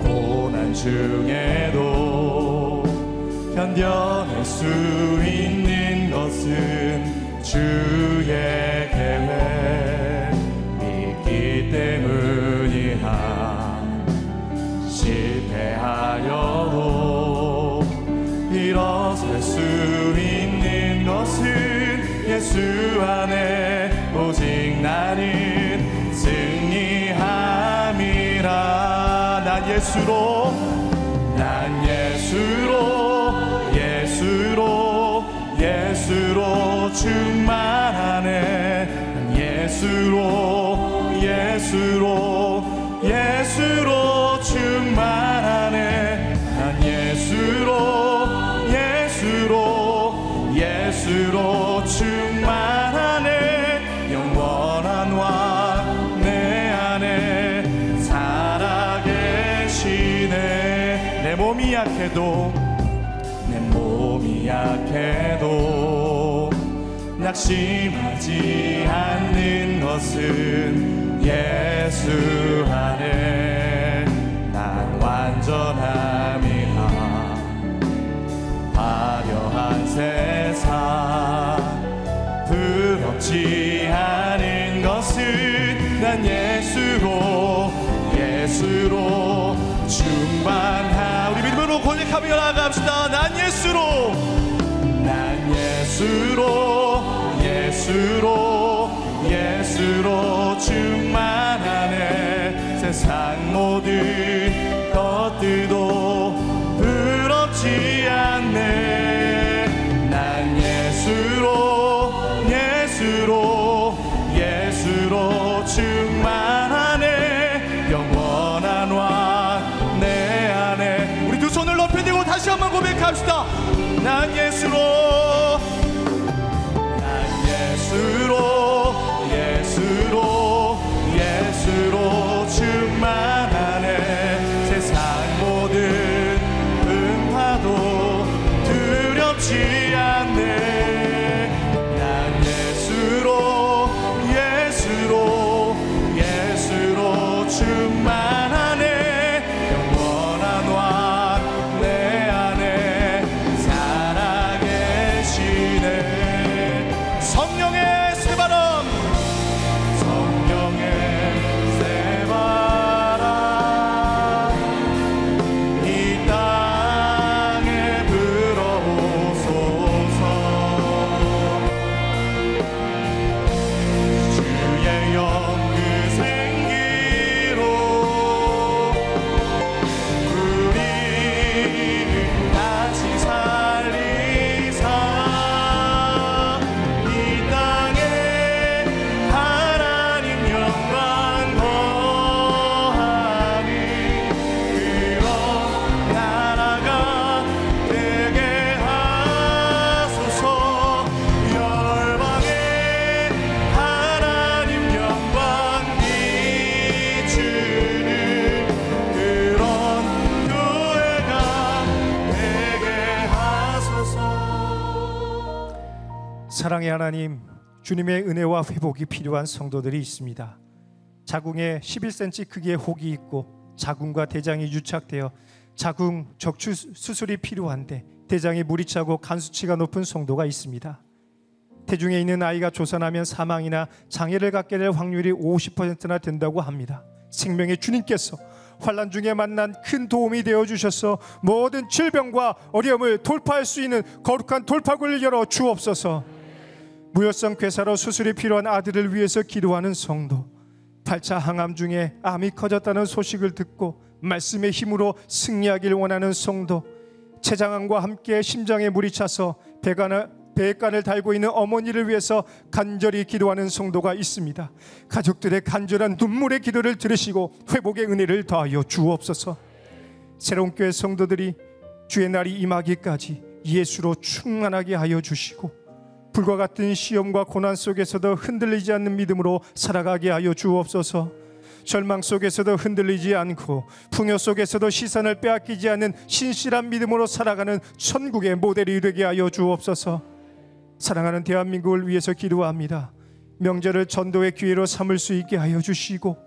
고난 중에도 견뎌낼 수 있는 것은 주의 계획 믿기 때문이라. 실패하여도 일어설 수 있는 것은 예수 안에 오직 나는 승리함이라. 난 예수로 충만하네. 난 예수로 충만하네. 난 예수로 충만하네. 영원한 왕 내 안에 살아계시네. 내 몸이 약해도 낙심하지 않는 것은 예수 안에 난 완전함이라. 화려한 세상 부럽지 않은 것은 난 예수로 충만하. 우리 믿음으로 고백하며 나아갑시다. 난 예수로 충만하네. 세상 모든 것들도 부럽지 않네. 난 예수로 충만하네. 영원한 왕 내 안에. 우리 두 손을 높이 들고 다시 한번 고백합시다. 난 예수로 충만하네. 세상 모든 음파도 두렵지 않네. 난 예수로 사랑의 하나님, 주님의 은혜와 회복이 필요한 성도들이 있습니다. 자궁에 11cm 크기의 혹이 있고 자궁과 대장이 유착되어 자궁 적출 수술이 필요한데 대장에 물이 차고 간 수치가 높은 성도가 있습니다. 태중에 있는 아이가 조산하면 사망이나 장애를 갖게 될 확률이 50%나 된다고 합니다. 생명의 주님께서 환난 중에 만난 큰 도움이 되어 주셔서 모든 질병과 어려움을 돌파할 수 있는 거룩한 돌파구를 열어 주옵소서. 무혈성 괴사로 수술이 필요한 아들을 위해서 기도하는 성도, 8차 항암 중에 암이 커졌다는 소식을 듣고 말씀의 힘으로 승리하길 원하는 성도, 췌장암과 함께 심장에 물이 차서 배간을 달고 있는 어머니를 위해서 간절히 기도하는 성도가 있습니다. 가족들의 간절한 눈물의 기도를 들으시고 회복의 은혜를 더하여 주옵소서. 새로운 교회 성도들이 주의 날이 임하기까지 예수로 충만하게 하여 주시고 불과 같은 시험과 고난 속에서도 흔들리지 않는 믿음으로 살아가게 하여 주옵소서. 절망 속에서도 흔들리지 않고 풍요 속에서도 시선을 빼앗기지 않는 신실한 믿음으로 살아가는 천국의 모델이 되게 하여 주옵소서. 사랑하는 대한민국을 위해서 기도합니다. 명절을 전도의 기회로 삼을 수 있게 하여 주시고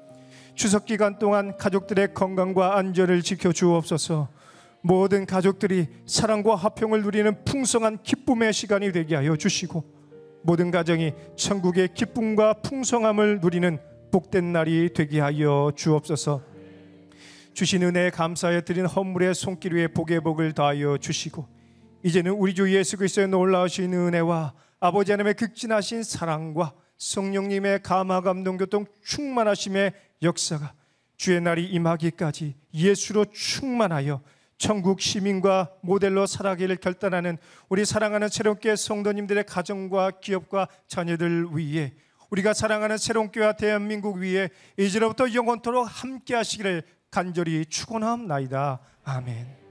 추석 기간 동안 가족들의 건강과 안전을 지켜 주옵소서. 모든 가족들이 사랑과 화평을 누리는 풍성한 기쁨의 시간이 되게 하여 주시고 모든 가정이 천국의 기쁨과 풍성함을 누리는 복된 날이 되게 하여 주옵소서. 주신 은혜에 감사하여 드린 헌물의 손길 위에 복의 복을 더하여 주시고 이제는 우리 주 예수 그리스도의 놀라우신 은혜와 아버지 하나님의 극진하신 사랑과 성령님의 감화 감동 교통 충만하심의 역사가 주의 날이 임하기까지 예수로 충만하여 천국 시민과 모델로 살아가기를 결단하는 우리 사랑하는 새롭게 성도님들의 가정과 기업과 자녀들 위해 우리가 사랑하는 새로운 교회와 대한민국 위에 이제로부터 영원토록 함께 하시기를 간절히 축원하옵나이다. 아멘.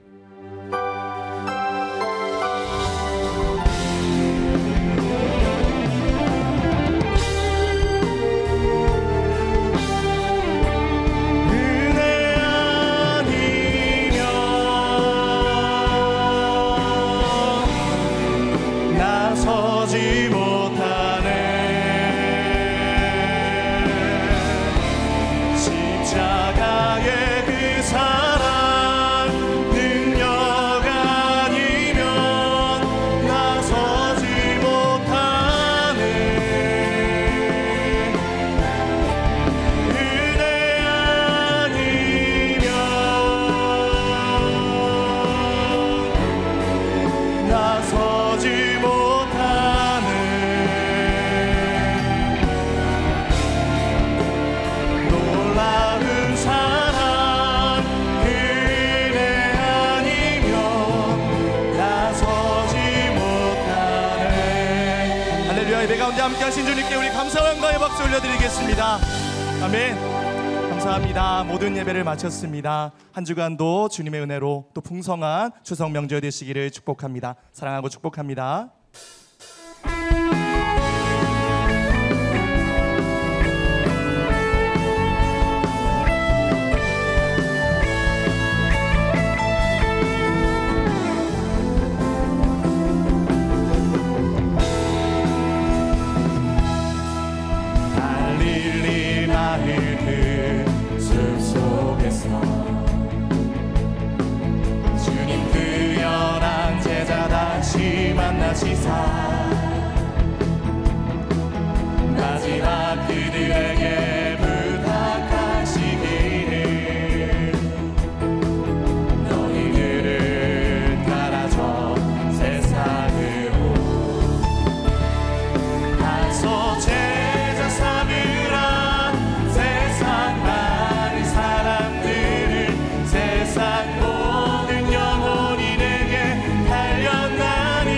함께하신 주님께 우리 감사와 영광의 박수 올려드리겠습니다. 아멘. 감사합니다. 모든 예배를 마쳤습니다. 한 주간도 주님의 은혜로 또 풍성한 추석 명절 되시기를 축복합니다. 사랑하고 축복합니다. 주님 그 연한 제자 다시 만나시사 마지막 그들에게 부탁하시기를 너희들은 가라져 세상으로 가서 제자 삼으라 세상 많은 사람들을 세상 모든 영혼이 내게 달렸나니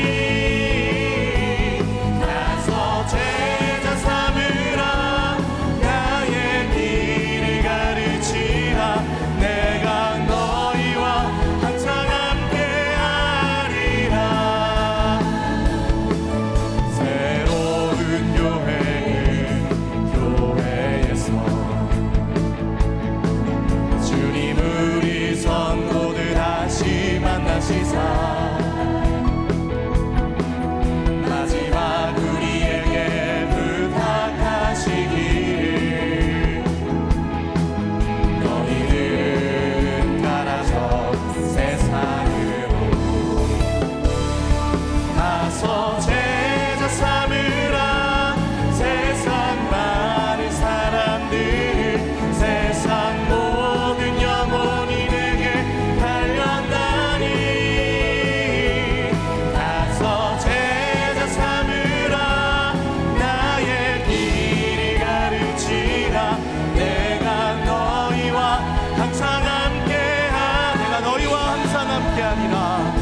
아니라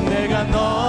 내가 너